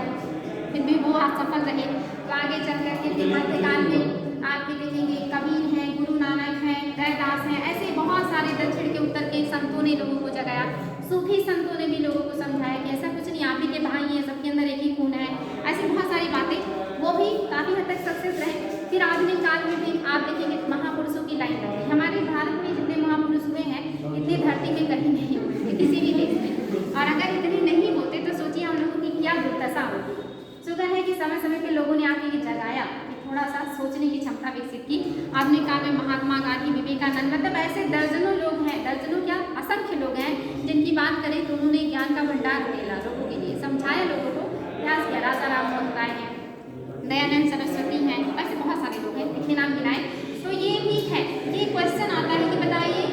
फिर भी वो असफल रहे। तो आगे चल करके मध्यकाल में आपके देखेंगे कबीर हैं, गुरु नानक हैं, रैदास हैं, ऐसे बहुत सारे दक्षिण के उत्तर के संतों ने लोगों को जगाया। सूफी संतों ने भी लोगों को समझाया कि ऐसा कुछ नहीं, आप ही के भाई हैं, सबके अंदर एक ही खून है, ऐसी बहुत सारी बातें, वो भी काफ़ी हद तक सक्सेस रहे। फिर आधुनिक काल में भी आप देखेंगे महापुरुषों की लाइन लगी। हमारे भारत में जितने महापुरुष हुए हैं इतनी धरती में कहीं नहीं हुए किसी भी देश में, और अगर इतने नहीं होते तो सोचिए हम लोगों की क्या दुर्दशा होती। शुक्र है कि समय समय पे लोगों ने आके जगाया, कि थोड़ा सा सोचने की क्षमता विकसित की। आधुनिक काल में महात्मा गांधी, विवेकानंद, मतलब ऐसे दर्जनों लोग हैं, दर्जनों क्या असंख्य लोग हैं जिनकी बात करें तो उन्होंने ज्ञान का भंडार उड़ेला लोगों के लिए, समझाया लोगों को, प्रयास किया। राजा राम मोहन राय हैं, दयानंद सरस्वती हैं, ऐसे बहुत सारे लोग हैं, इतने नाम गिनाए तो ये भी है। ये क्वेश्चन आता है कि बताइए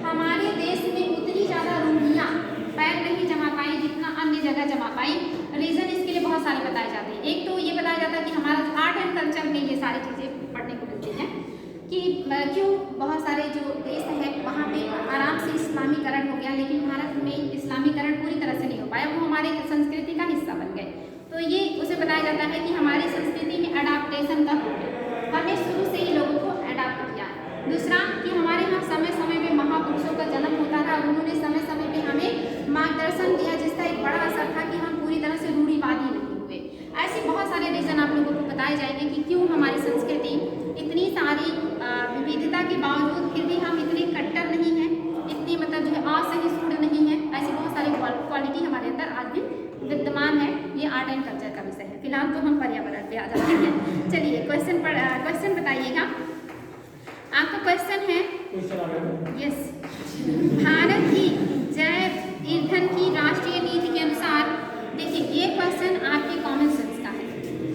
हमारे देश में उतनी ज़्यादा रूढ़ियाँ पैर नहीं जमा पाई जितना अन्य जगह जमा पाई। रीज़न इसके लिए बहुत सारे बताए जाते हैं। एक तो ये बताया जाता है कि हमारा आर्ट एंड कल्चर में ये सारी चीज़ें पढ़ने को मिलती हैं कि क्यों बहुत सारे जो देश हैं वहाँ पे आराम से इस्लामीकरण हो गया, लेकिन भारत में इस्लामीकरण पूरी तरह से नहीं हो पाया, वो हमारे संस्कृति का हिस्सा बन गए। तो ये उसे बताया जाता है कि हमारी संस्कृति में अडाप्टेशन का हो गया, हमने शुरू से ही लोगों को अडाप्ट किया है। दूसरा कि हमारे यहाँ समय समय में महापुरुषों का जन्म होता था और उन्होंने समय समय पे हमें मार्गदर्शन दिया, जिसका एक बड़ा असर था कि हम पूरी तरह से रूढ़िवादी नहीं हुए। ऐसे बहुत सारे रीज़न आप लोगों को बताए जाएंगे कि क्यों हमारी संस्कृति इतनी सारी विविधता के बावजूद फिर भी हम इतने कट्टर नहीं हैं, इतनी मतलब जो है असहिष्णु नहीं है। ऐसी बहुत सारी क्वालिटी हमारे अंदर आज भी विद्यमान है। ये आर्ट एंड कल्चर का विषय है। फिलहाल तो हम पर्यावरण पे आ जाते हैं। चलिए क्वेश्चन बताइएगा। आपका क्वेश्चन है, यस, भारत की जैव ईंधन की राष्ट्रीय नीति के अनुसार, देखिए ये क्वेश्चन आपके कॉमन सेंस का है,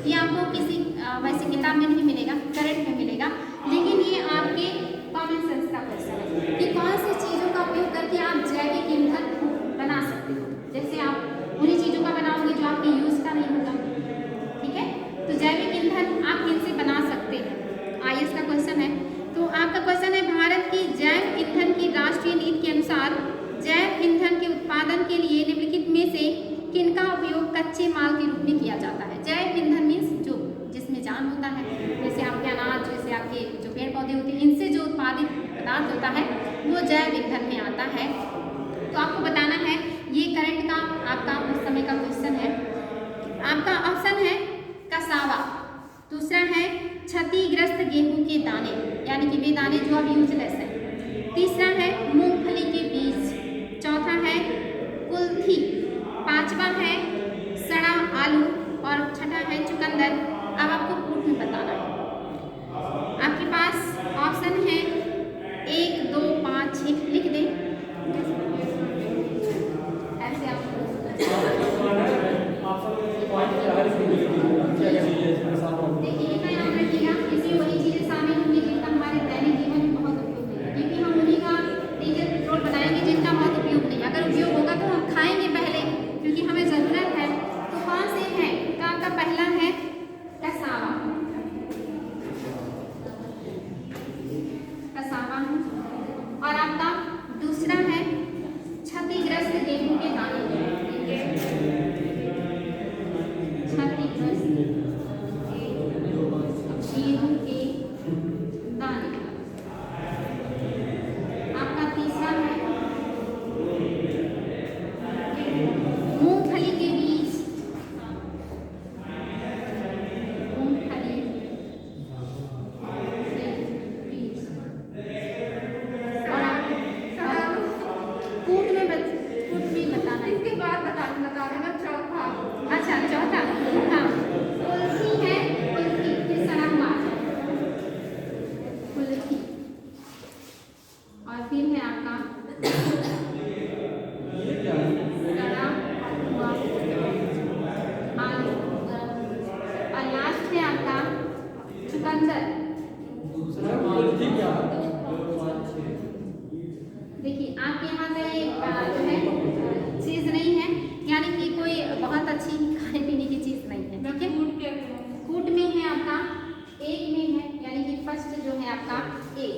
ये आपको किसी वैसे किताब में नहीं मिलेगा, करंट में मिलेगा, लेकिन ये आपके कॉमन सेंस का क्वेश्चन है कि कौन सी चीज़ों का उपयोग करके आप जैविक ईंधन बना सकते हो। जैसे आप उन्हीं चीज़ों का बनाओगे जो आपके यूज़ का नहीं होगा, ठीक है, तो जैविक ईंधन आप किनसे बना सकते हैं, IAS का क्वेश्चन है। तो आपका क्वेश्चन है, भारत की जैव ईंधन की राष्ट्रीय नीति के अनुसार जैव ईंधन के उत्पादन के लिए निम्नलिखित में से किनका उपयोग कच्चे माल के रूप में किया जाता है। जैव ईंधन मीन्स जो जिसमें जान होता है, जैसे आपके अनाज, जैसे आपके जो पेड़ पौधे होते हैं, इनसे जो उत्पादित पदार्थ होता है वो जैव ईंधन में आता है। तो आपको बताना है, ये करंट का आपका उस समय का क्वेश्चन है। आपका ऑप्शन है कसावा, दूसरा है क्षतिग्रस्त गेहूं के दाने, यानी कि वे दाने जो अब यूजलेस हैं, तीसरा है मूंगफली के बीज, चौथा है कुल्थी, पांचवा है सड़ा आलू और छठा है चुकंदर। अब आपको फ्रूट में बताना है। आपके पास ऑप्शन है 1, 2, 5, 6, लिख दें ऐसे आप देखिए, इतना याद रखिएगा, इसमें वही चीज़ें शामिल होंगी जिनका हमारे दैनिक जीवन में बहुत उपयोग और फिर है आपका गड़ा हुआ आलू, और लास्ट है आपका चुकंदर। देखिए आपके यहाँ का ये जो है चीज़ नहीं है, यानी कि कोई बहुत अच्छी खाने पीने की चीज़ नहीं है, ठीक है। फूड में है आपका एक में है, यानी कि फर्स्ट जो है आपका एक,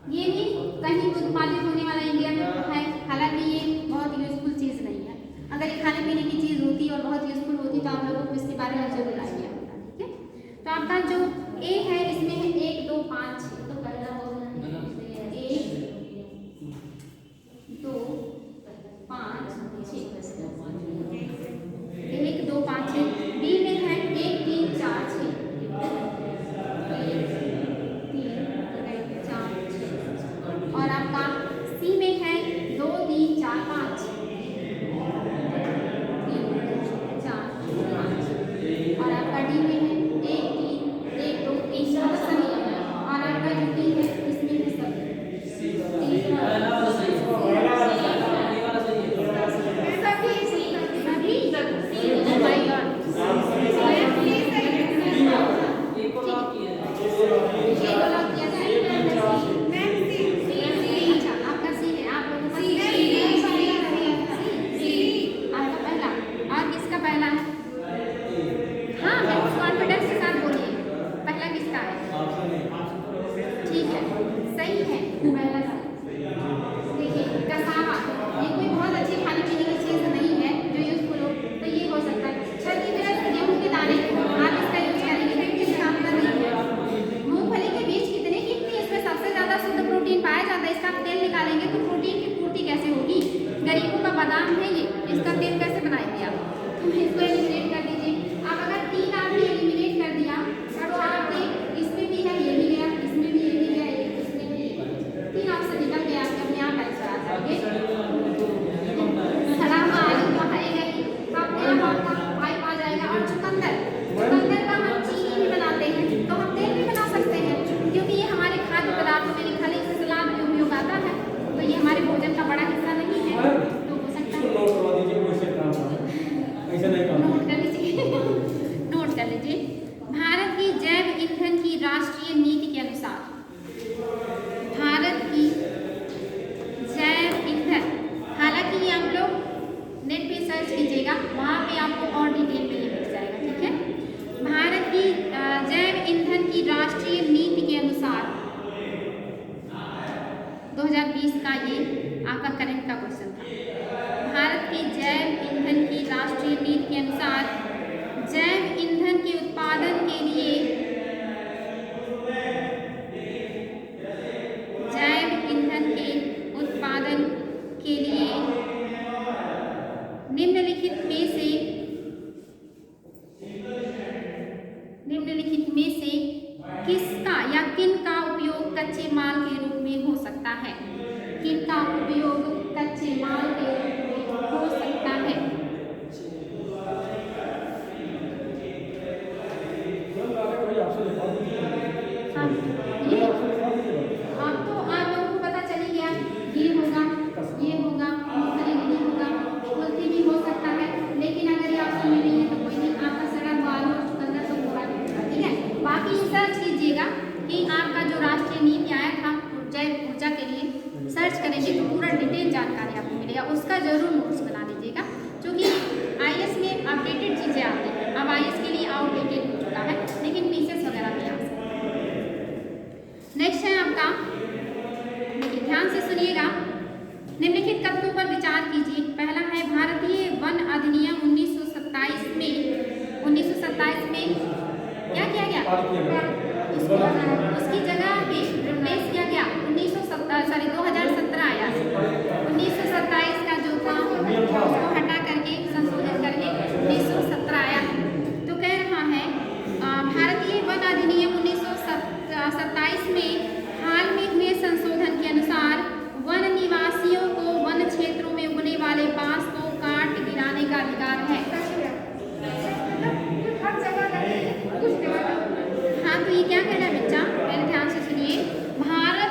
ये भी कहीं उत्पादित होने वाला इंडिया में है, हालांकि ये बहुत यूजफुल चीज़ नहीं है। अगर ये खाने पीने की चीज़ होती और बहुत यूजफुल होती तो आप लोगों को इसके बारे में जरूर आइडिया होता, ठीक है। तो आपका जो ए है इसमें है 1 2 5 6, तो पहला होगा 1 2 5 6, 1 2 5 6। बी में है 1 3 4 6, 1 3 4 6। और आपका सी में है 2 3 4 5, 3 4 5। और आपका डी में है 1 3 1 2 3 4 सभी। और आपका जो डी है इसमें है सब बादाम है ये, इसका तेल कैसे बनाएंगे आप? तो इसको एलिमिनेट कर दीजिए आप। अगर 3 आपने एलिमिनेट कर दिया तो आपके इसमें भी है, ये भी गया, इसमें भी ये भी गया, इसमें भी ये गया, 3 ऑप्शन निकल गया आपके अपने आप आंसर आ जाएंगे। सड़ा हुआ आलू तो आएगा ही, तो अपने आप आपका 5 आ जाएगा। और चुकंदर का हम चीनी भी बनाते हैं तो हम तेल भी बना सकते हैं, क्योंकि ये हमारे खाद्य पदार्थों में लिखा है, इससे सलाद में उपयोग आता है, तो ये हमारे भोजन का बड़ा हिस्सा नहीं है। नोट कर लीजिए। भारत की जैव ईंधन की राष्ट्रीय नीति के अनुसार, भारत की जैव ईंधन, हालांकि ये आप लोग नेट पे सर्च कीजिएगा, वहाँ पे आपको और डिटेल में ये मिल जाएगा, ठीक है। भारत की जैव ईंधन की राष्ट्रीय नीति के अनुसार 2020 का ये आपका करंट का क्वेश्चन था। भारत की जैव ईंधन की राष्ट्रीय नीति के अनुसार जैव ईंधन के उत्पादन के लिए निम्नलिखित में से किसका या किन का उपयोग कच्चे माल के रूप में हो सकता है? किन का उपयोग कच्चे माल के रूप में हो सकता है? अब तो आप लोगों को पता चल ही गया, ये होगा, ये होगा, नहीं होगा, कुल्फी भी हो सकता है, लेकिन अगर ये ऑप्शन में नहीं है तो कोई नहीं, आपका सड़ा बालू और चुकंदर तो पूरा नहीं होगा, ठीक है। बाकी सर्च कीजिएगा कि आपका जो राष्ट्रीय नीति आया था जैव ऊर्जा के लिए, सर्च करेंगे तो पूरा डिटेल जानकारी आपको मिलेगा, उसका जरूर नोट्स बना लीजिएगा, क्योंकि IAS में अपडेटेड चीज़ें आती हैं। अब IAS के लिए आउटडेटेड हो चुका है, लेकिन पीसेस वगैरह भी आ सकते हैं। नेक्स्ट है आपका, देखिए ध्यान से सुनिएगा, निम्नलिखित तथ्यों पर विचार कीजिए। पहला है भारतीय वन अधिनियम 1927 में क्या किया गया? उसकी जगह पे रिप्लेस किया गया 2017 आया, 1927 का जो था उसको हटा करके संशोधित करके 1917 आया। तो कह रहा है भारतीय वन अधिनियम 1927 में हाल में हुए संशोधन के अनुसार वन निवासियों को वन क्षेत्रों में उगने वाले बांस को काट गिराने का अधिकार है। हाँ, तो ये क्या कह रहा है बच्चा, पहले ध्यान से सुनिए। भारत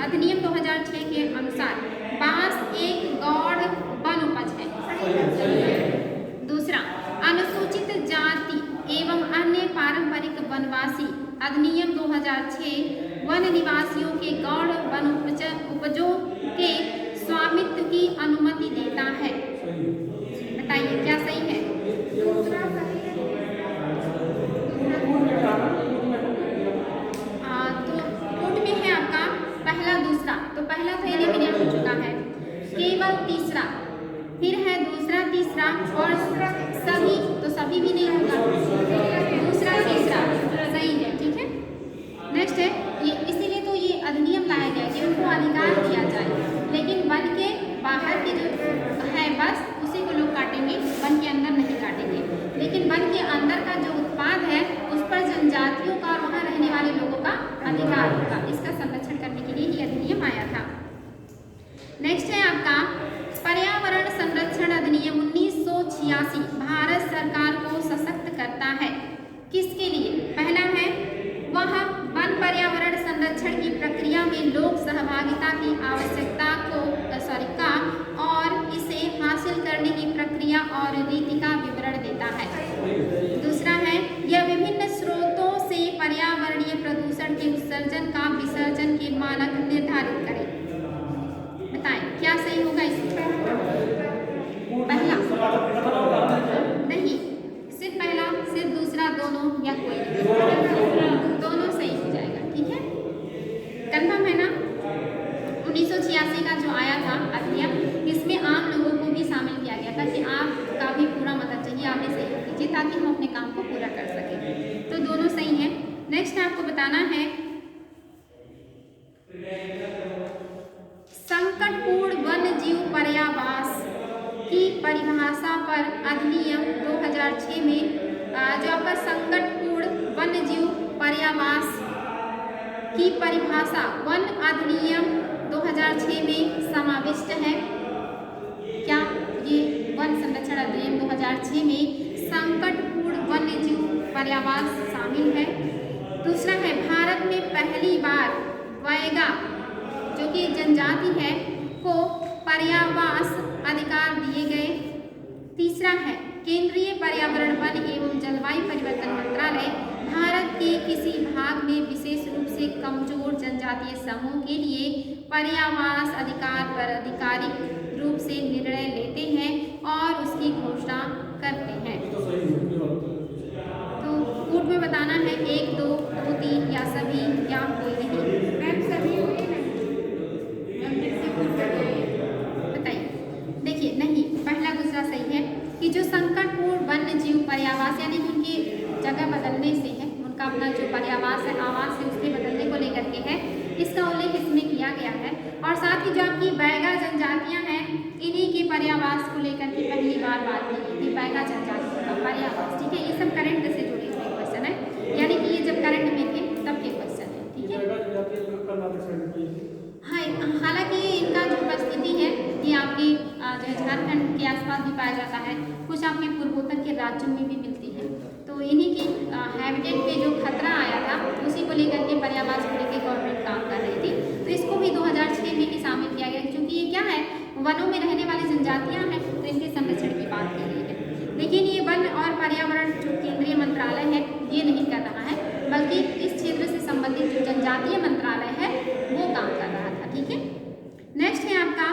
अधिनियम 2006 के अनुसार बांस एक गौण वन उपज है। दूसरा, अनुसूचित जाति एवं अन्य पारंपरिक वनवासी अधिनियम 2006 वन निवासियों के गौण वन उपजों के स्वामित्व की अनुमति देता है। बताइए क्या सही है? तो कोट में है आपका पहला दूसरा, तो पहला तो एलिमिनेट हो चुका है, केवल तीसरा, फिर है दूसरा तीसरा और सभी, तो सभी भी नहीं होगा, दूसरा तीसरा सही है। ठीक है, नेक्स्ट है ये, इसीलिए तो ये अधिनियम लाया गया कि उनको अधिकार दिया जाए, लेकिन वन के बाहर के जो है बस उसी को लोग काटेंगे, वन के अंदर नहीं काटेंगे। लेकिन वन के अंदर का जो उत्पाद है उस पर जनजातियों का और वहाँ रहने वाले लोगों का अधिकार होगा। इसका संरक्षण करने के लिए ये अधिनियम आया था। नेक्स्ट है आपका पर्यावरण संरक्षण अधिनियम 1986 भारत सरकार को सशक्त करता है। किसके लिए? पहला है वह वन पर्यावरण संरक्षण की प्रक्रिया में लोक सहभागिता की आवश्यकता को और इसे हासिल करने की प्रक्रिया और रीति का विवरण देता है। दूसरा है यह विभिन्न स्रोतों से पर्यावरणीय प्रदूषण के उत्सर्जन का विसर्जन के मानक निर्धारित करे। बताएं क्या सही होगा इसमें? पहला नहीं, सिर्फ पहला, सिर्फ दूसरा, दोनों या कोई नहीं, दोनों सही हो जाएगा। ठीक है, कंफर्म है ना? 1986 का जो आया था अधिनियम, इसमें आम लोगों को भी शामिल किया गया था कि आपका भी पूरा मदद चाहिए, आप भी सहयोग कीजिए ताकि हम अपने काम को पूरा कर सकें। तो दोनों सही है। नेक्स्ट आपको बताना है संकटपूर्ण वन्य जीव पर्यावास की परिभाषा पर अधिनियम 2006 में जो आपका संकटपूर्ण वन्य जीव पर्यावास की परिभाषा वन अधिनियम 2006 में समाविष्ट है। क्या ये वन संरक्षण अधिनियम 2006 में संकटपूर्ण वन्य जीव पर्यावास शामिल है? दूसरा है भारत में पहली बार वैगा जो कि जनजाति है को पर्यावास अधिकार दिए गए। तीसरा है केंद्रीय पर्यावरण वन एवं जलवायु परिवर्तन मंत्रालय भारत के किसी भाग में विशेष रूप से कमजोर जनजातीय समूह के लिए पर्यावास अधिकार पर आधिकारिक रूप से निर्णय लेते हैं और उसकी घोषणा करते हैं। तो कोड में बताना है 1, 2, 3 या सभी या कोई नहीं। मैम सभी बताइए। देखिए नहीं, पहला दूसरा सही है कि जो संकटपूर्ण वन्य जीव पर्यावास यानी कि उनकी जगह बदलने से है, उनका अपना जो पर्यावास है आवास है उसके बदलने को लेकर के है, इसका उल्लेख इसमें किया गया है। और साथ ही जो आपकी बैगा जनजातियां हैं इन्हीं के पर्यावास को लेकर के पहली बार बात की गई थी, बैगा जनजातियों का पर्यावास। ठीक है, ये सब करंट से जुड़े हुए क्वेश्चन है, यानी कि ये जब करंट में थे तब के क्वेश्चन है। ठीक है, हाँ, हालांकि इनका जो उपस्थिति है ये आपकी जो झारखंड के आसपास भी पाया जाता है, कुछ आपके पूर्वोत्तर के राज्यों में भी मिलती है। तो इन्हीं की हैबिटेट पे जो खतरा आया था उसी को लेकर के पर्यावास को लेकर गवर्नमेंट काम कर रही थी, तो इसको भी 2006 में ही शामिल किया गया, क्योंकि ये क्या है वनों में रहने वाली जनजातियाँ हैं तो इनके संरक्षण की बात की गई है। लेकिन ये वन और पर्यावरण जो केंद्रीय मंत्रालय है ये नहीं कर रहा है, बल्कि इस क्षेत्र से संबंधित जो जनजातीय मंत्रालय है वो काम कर रहा था। ठीक है, नेक्स्ट है आपका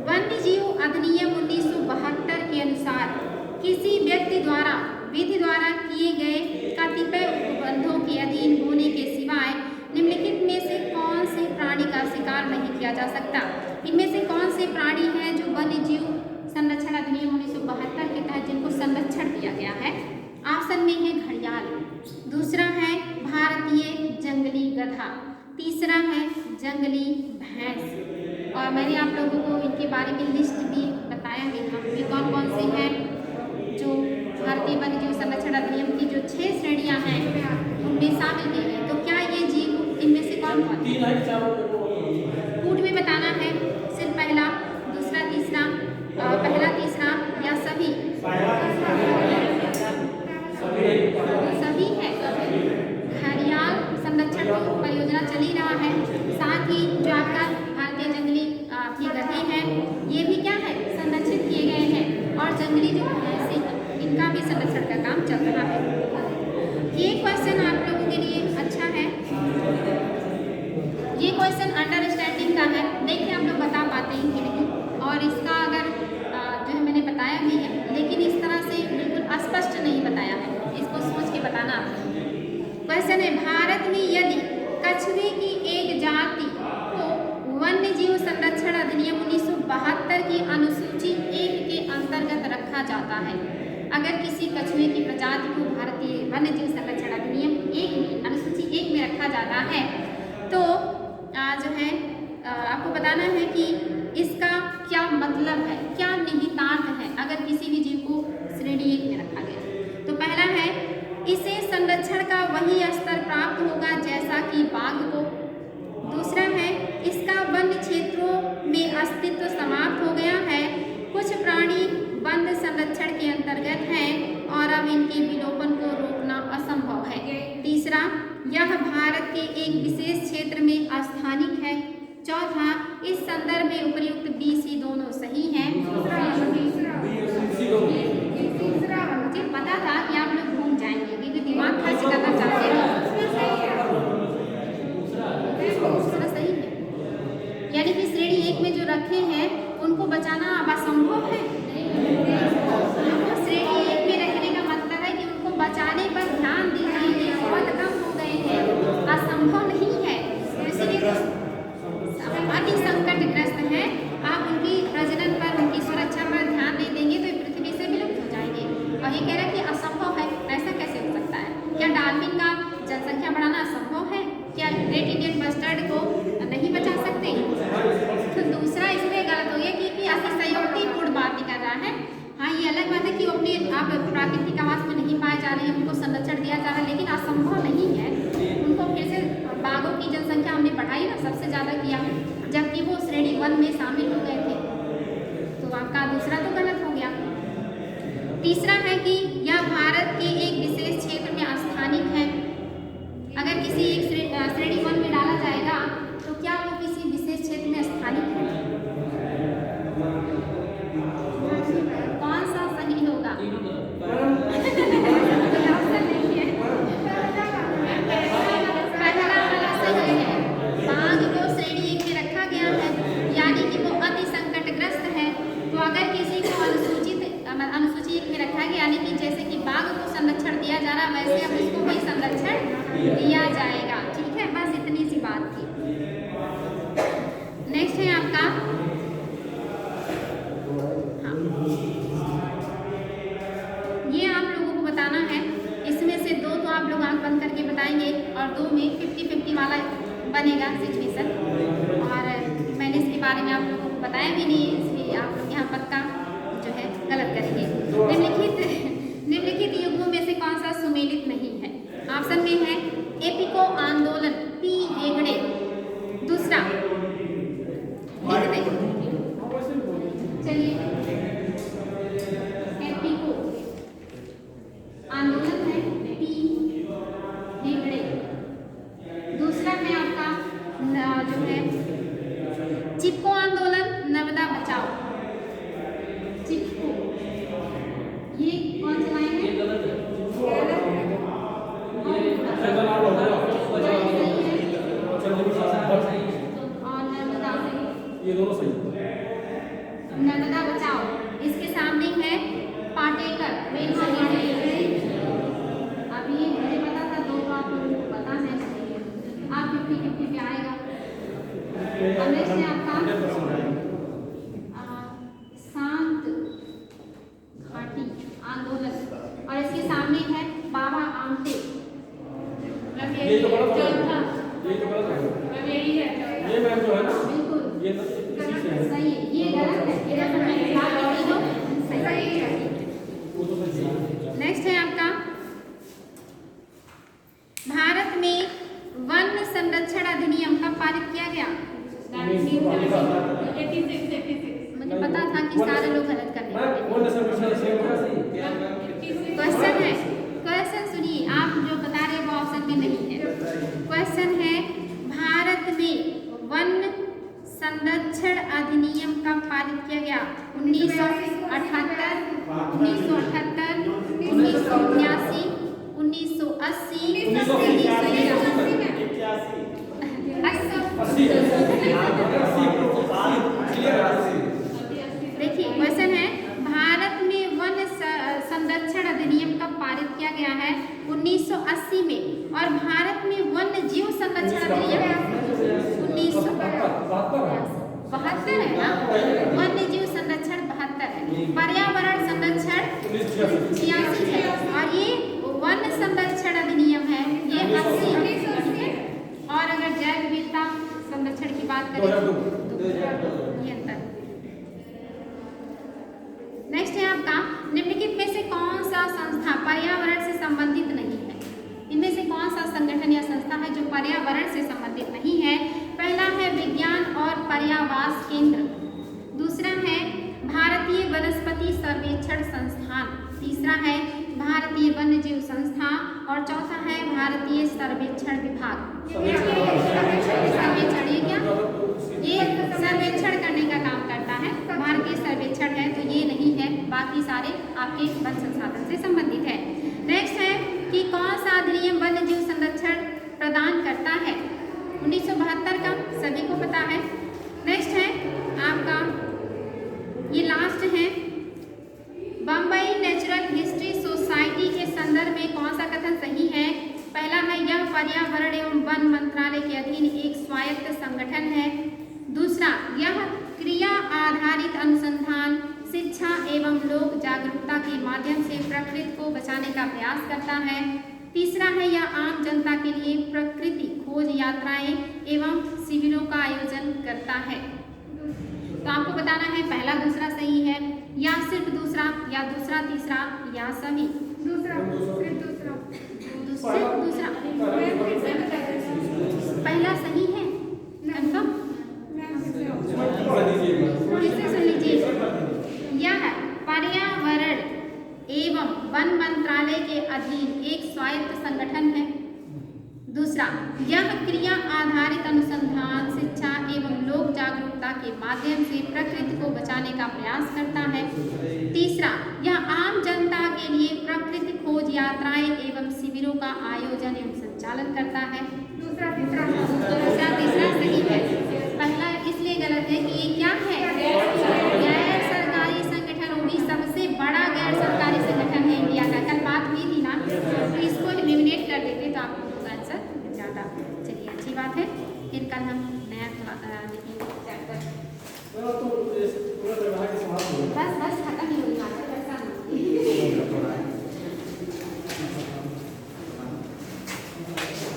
वन्य जीव अधिनियम 1972 के अनुसार किसी व्यक्ति द्वारा विधि द्वारा किए गए कतिपय उपबंधों के अधीन होने के सिवाय निम्नलिखित में से कौन से प्राणी का शिकार नहीं किया जा सकता? इनमें से कौन से प्राणी हैं जो वन्य जीव संरक्षण अधिनियम 1972 के तहत जिनको संरक्षण दिया गया है? ऑप्शन में है घड़ियाल, दूसरा है भारतीय जंगली गधा, तीसरा है जंगली भैंस। और मैंने आप लोगों को इनके बारे में लिस्ट भी बताया है कि कौन कौन से हैं जो भारतीय वन्य जीव संरक्षण अधिनियम की जो 6 श्रेणियां हैं उनमें शामिल किए गए। तो क्या ये जीव इनमें से कौन कौन? कूट में बताना है सिर्फ पहला, दूसरा, तीसरा, पहला, तीसरा या सभी? सभी है। आपका भारतीय जंगली अपनी गधे हैं, ये भी क्या है, संरक्षित किए गए हैं। और जंगली जो भैंसे हैं, इनका भी संरक्षण का काम चल रहा है। ये क्वेश्चन आप लोगों के लिए अच्छा है। ये क्वेश्चन अंडरस्टैंडिंग का है, देखिए आप लोग बता पाते हैं कि नहीं। और इसका अगर जो है मैंने बताया भी है, लेकिन इस तरह से बिल्कुल स्पष्ट नहीं बताया है, इसको सोच के बताना। क्वेश्चन है, भारत में यदि कछुए की एक जाति को वन्य जीव संरक्षण अधिनियम 1972 की अनुसूची 1 के अंतर्गत रखा जाता है, अगर किसी कछुए की प्रजाति को भारतीय वन्य जीव संरक्षण अधिनियम 1 में अनुसूची 1 में रखा जाता है, तो जो है आपको बताना है कि इसका क्या मतलब है, क्या निहितार्थ है अगर किसी भी जीव को श्रेणी 1 में रखा गया। तो पहला है, इसे संरक्षण का वही स्तर प्राप्त होगा जैसा कि बाघ को। दूसरा है, इसका वन्य क्षेत्रों में अस्तित्व समाप्त हो गया है, कुछ प्राणी वन संरक्षण के अंतर्गत हैं और अब इनके विलोपन को रोकना असंभव है। तीसरा, यह भारत के एक विशेष क्षेत्र में स्थानिक है। चौथा, इस संदर्भ में उपर्युक्त बी सी दोनों सही हैं। मुझे पता था कि आप लोग घूम जाएंगे क्योंकि दिमाग खर्च करना चाहते हैं। दूसरा सही है, यानी कि श्रेणी 1 में जो रखे हैं उनको बचाना अब असंभव है। श्रेणी 1 में रखने का मतलब है कि उनको बचाने पर ध्यान दीजिए, ये बहुत कम हो गए हैं, असंभव नहीं है। इसीलिए अति संकटग्रस्त हैं, आप उनकी प्रजनन पर, उनकी सुरक्षा पर ध्यान नहीं देंगे तो पृथ्वी से विलुप्त हो जाएंगे। और ये कह रहा है कि असंभव है, ऐसा कैसे हो सकता है? क्या डाल्फिन का जनसंख्या बढ़ाना असंभव है? क्या ग्रेट इंडियन बस्टर्ड को नहीं बचा सकते? तो दूसरा इसमें गलत हो गया कि अतिशयोक्तिपूर्ण बात ही कर रहा है। हाँ, ये अलग बात है कि अपने आप प्राकृतिक आवास में नहीं पाए जा रहे हैं, उनको संरक्षण दिया जा रहा है, लेकिन असंभव नहीं है। उनको फिर से बाघों की जनसंख्या हमने बढ़ाई ना, सबसे ज़्यादा किया, जबकि वो श्रेणी 1 में शामिल हो गए थे। तो आपका दूसरा तो गलत हो गया। तीसरा है कि यह भारत के एक विशेष क्षेत्र में स्थानिक है। अगर किसी एक श्रेणी 1 में डाला जाएगा तो क्या वो किसी विशेष क्षेत्र में स्थानिक है? कौन सा सही होगा? पहला वाला सही है, बाघ को श्रेणी 1 में रखा गया है, यानी कि वो अति संकटग्रस्त है। तो अगर किसी को अनुसूची 1 में रखा गया, यानी कि जैसे कि बाघ को संरक्षण दिया जा रहा, वैसे अब उसको भी संरक्षण दिया जाएगा। ठीक है, बस इतनी सी बात थी। नेक्स्ट है आपका, हाँ, ये आप लोगों को बताना है। इसमें से 2 तो आप लोग आंख बंद करके बताएंगे और 2 में 50-50 वाला बनेगा सिचुएशन। और मैंने इसके बारे में आप लोगों को बताया भी नहीं, इसलिए आप लोग यहाँ पक्का जो है गलत करेंगे। निम्नलिखित युग्मों में से कौन सा सुमेलित नहीं है? ऑप्शन में है एपिको आंदोलन, पी हेगड़े। दूसरा, चलिए, एपिको आंदोलन है पी हेगड़े। दूसरा में आपका जो है चिपको आंदोलन, नर्मदा बचाओ। चिपको, ये कौन चलाए हैं? और नर्मदा बचाओ, इसके सामने है पाटेकर। अब ये मुझे पता था, 2 बात उनको पता है, आप 50-50 पे आएगा। अब नेक्स्ट है आपका शांत घाटी आंदोलन, और इसके सामने है बाबा आमटे। ये तो गलत है, ये मैम जो है ना, बिल्कुल ये सही है, ये गलत है, ये सही है। नेक्स्ट है आपका, भारत में वन संरक्षण अधिनियम कब पारित किया गया? मुझे पता था कि सारे लोग गलत करने वाले। क्वेश्चन सुनिए, आप जो बता रहे हैं वो ऑप्शन में नहीं है। क्वेश्चन है, भारत में वन संरक्षण अधिनियम कब पारित किया गया? 1978, 1978, 1979, 1980, 1980। देखिए क्वेश्चन है, भारत में वन संरक्षण अधिनियम कब पारित किया गया है? 1980 में। और भारत में वन्य जीव संरक्षण अधिनियम 1972 है ना? वन्य जीव संरक्षण 72 है। पर्यावरण संरक्षण 86 है। और ये वन संरक्षण अधिनियम है ये 80 है। और अगर जैव विविधता संरक्षण की बात करें तो ये अंतर। नेक्स्ट है आपका, निम्नलिखित में से कौन सा संस्था पर्यावरण से संबंधित नहीं है? इनमें से कौन सा संगठन या संस्था है जो पर्यावरण से संबंधित नहीं है? पहला है विज्ञान और पर्यावास केंद्र, दूसरा है भारतीय वनस्पति सर्वेक्षण संस्थान, तीसरा है भारतीय वन्यजीव संस्था और चौथा है भारतीय सर्वेक्षण विभाग। सर्वेक्षण ये क्या? ये सर्वेक्षण करने का काम करता है, भारतीय सर्वेक्षण है तो ये नहीं है, बाकी सारे आपके वन संसाधन से संबंधित है। नेक्स्ट है कि कौन सा अधिनियम वन्यजीव संरक्षण प्रदान करता है? 1972 का, सभी को पता है। नेक्स्ट है आपका, ये लास्ट है, बम्बई नेचुरल हिस्ट्री सोसाइटी के संदर्भ में कौन सा कथन सही है? पहला है, यह पर्यावरण एवं वन मंत्रालय के अधीन एक स्वायत्त संगठन है। दूसरा, यह क्रिया आधारित अनुसंधान, शिक्षा एवं लोक जागरूकता के माध्यम से प्रकृति को बचाने का प्रयास करता है। तीसरा है, यह आम जनता के लिए प्रकृति खोज यात्राएं एवं शिविरों का आयोजन करता है। तो आपको बताना है पहला दूसरा सही है या सिर्फ दूसरा, या दूसरा तीसरा, या सभी? दूसरा। पहला सही है, कंफर्म? सुन लीजिए, यह पर्यावरण एवं वन मंत्रालय के अधीन एक स्वायत्त संगठन है। दूसरा, यह क्रिया आधारित अनुसंधान, शिक्षा एवं लोक जागरूकता के माध्यम से प्रकृति को बचाने का प्रयास करता है। तीसरा, यह आम जनता के लिए प्रकृति खोज यात्राएं एवं शिविरों का आयोजन एवं संचालन करता है। दूसरा तीसरा सही है। पहला इसलिए गलत है कि ये क्या है? गैर सरकारी संगठन, वो भी सबसे बड़ा गैर सरकारी संगठन है इंडिया का। कल बात हुई थी ना, तो इसको एलिमिनेट कर देते तो आपको आंसर मिल जाता। चलिए अच्छी बात है, फिर कल हम नया देखेंगे चैप्टर। बस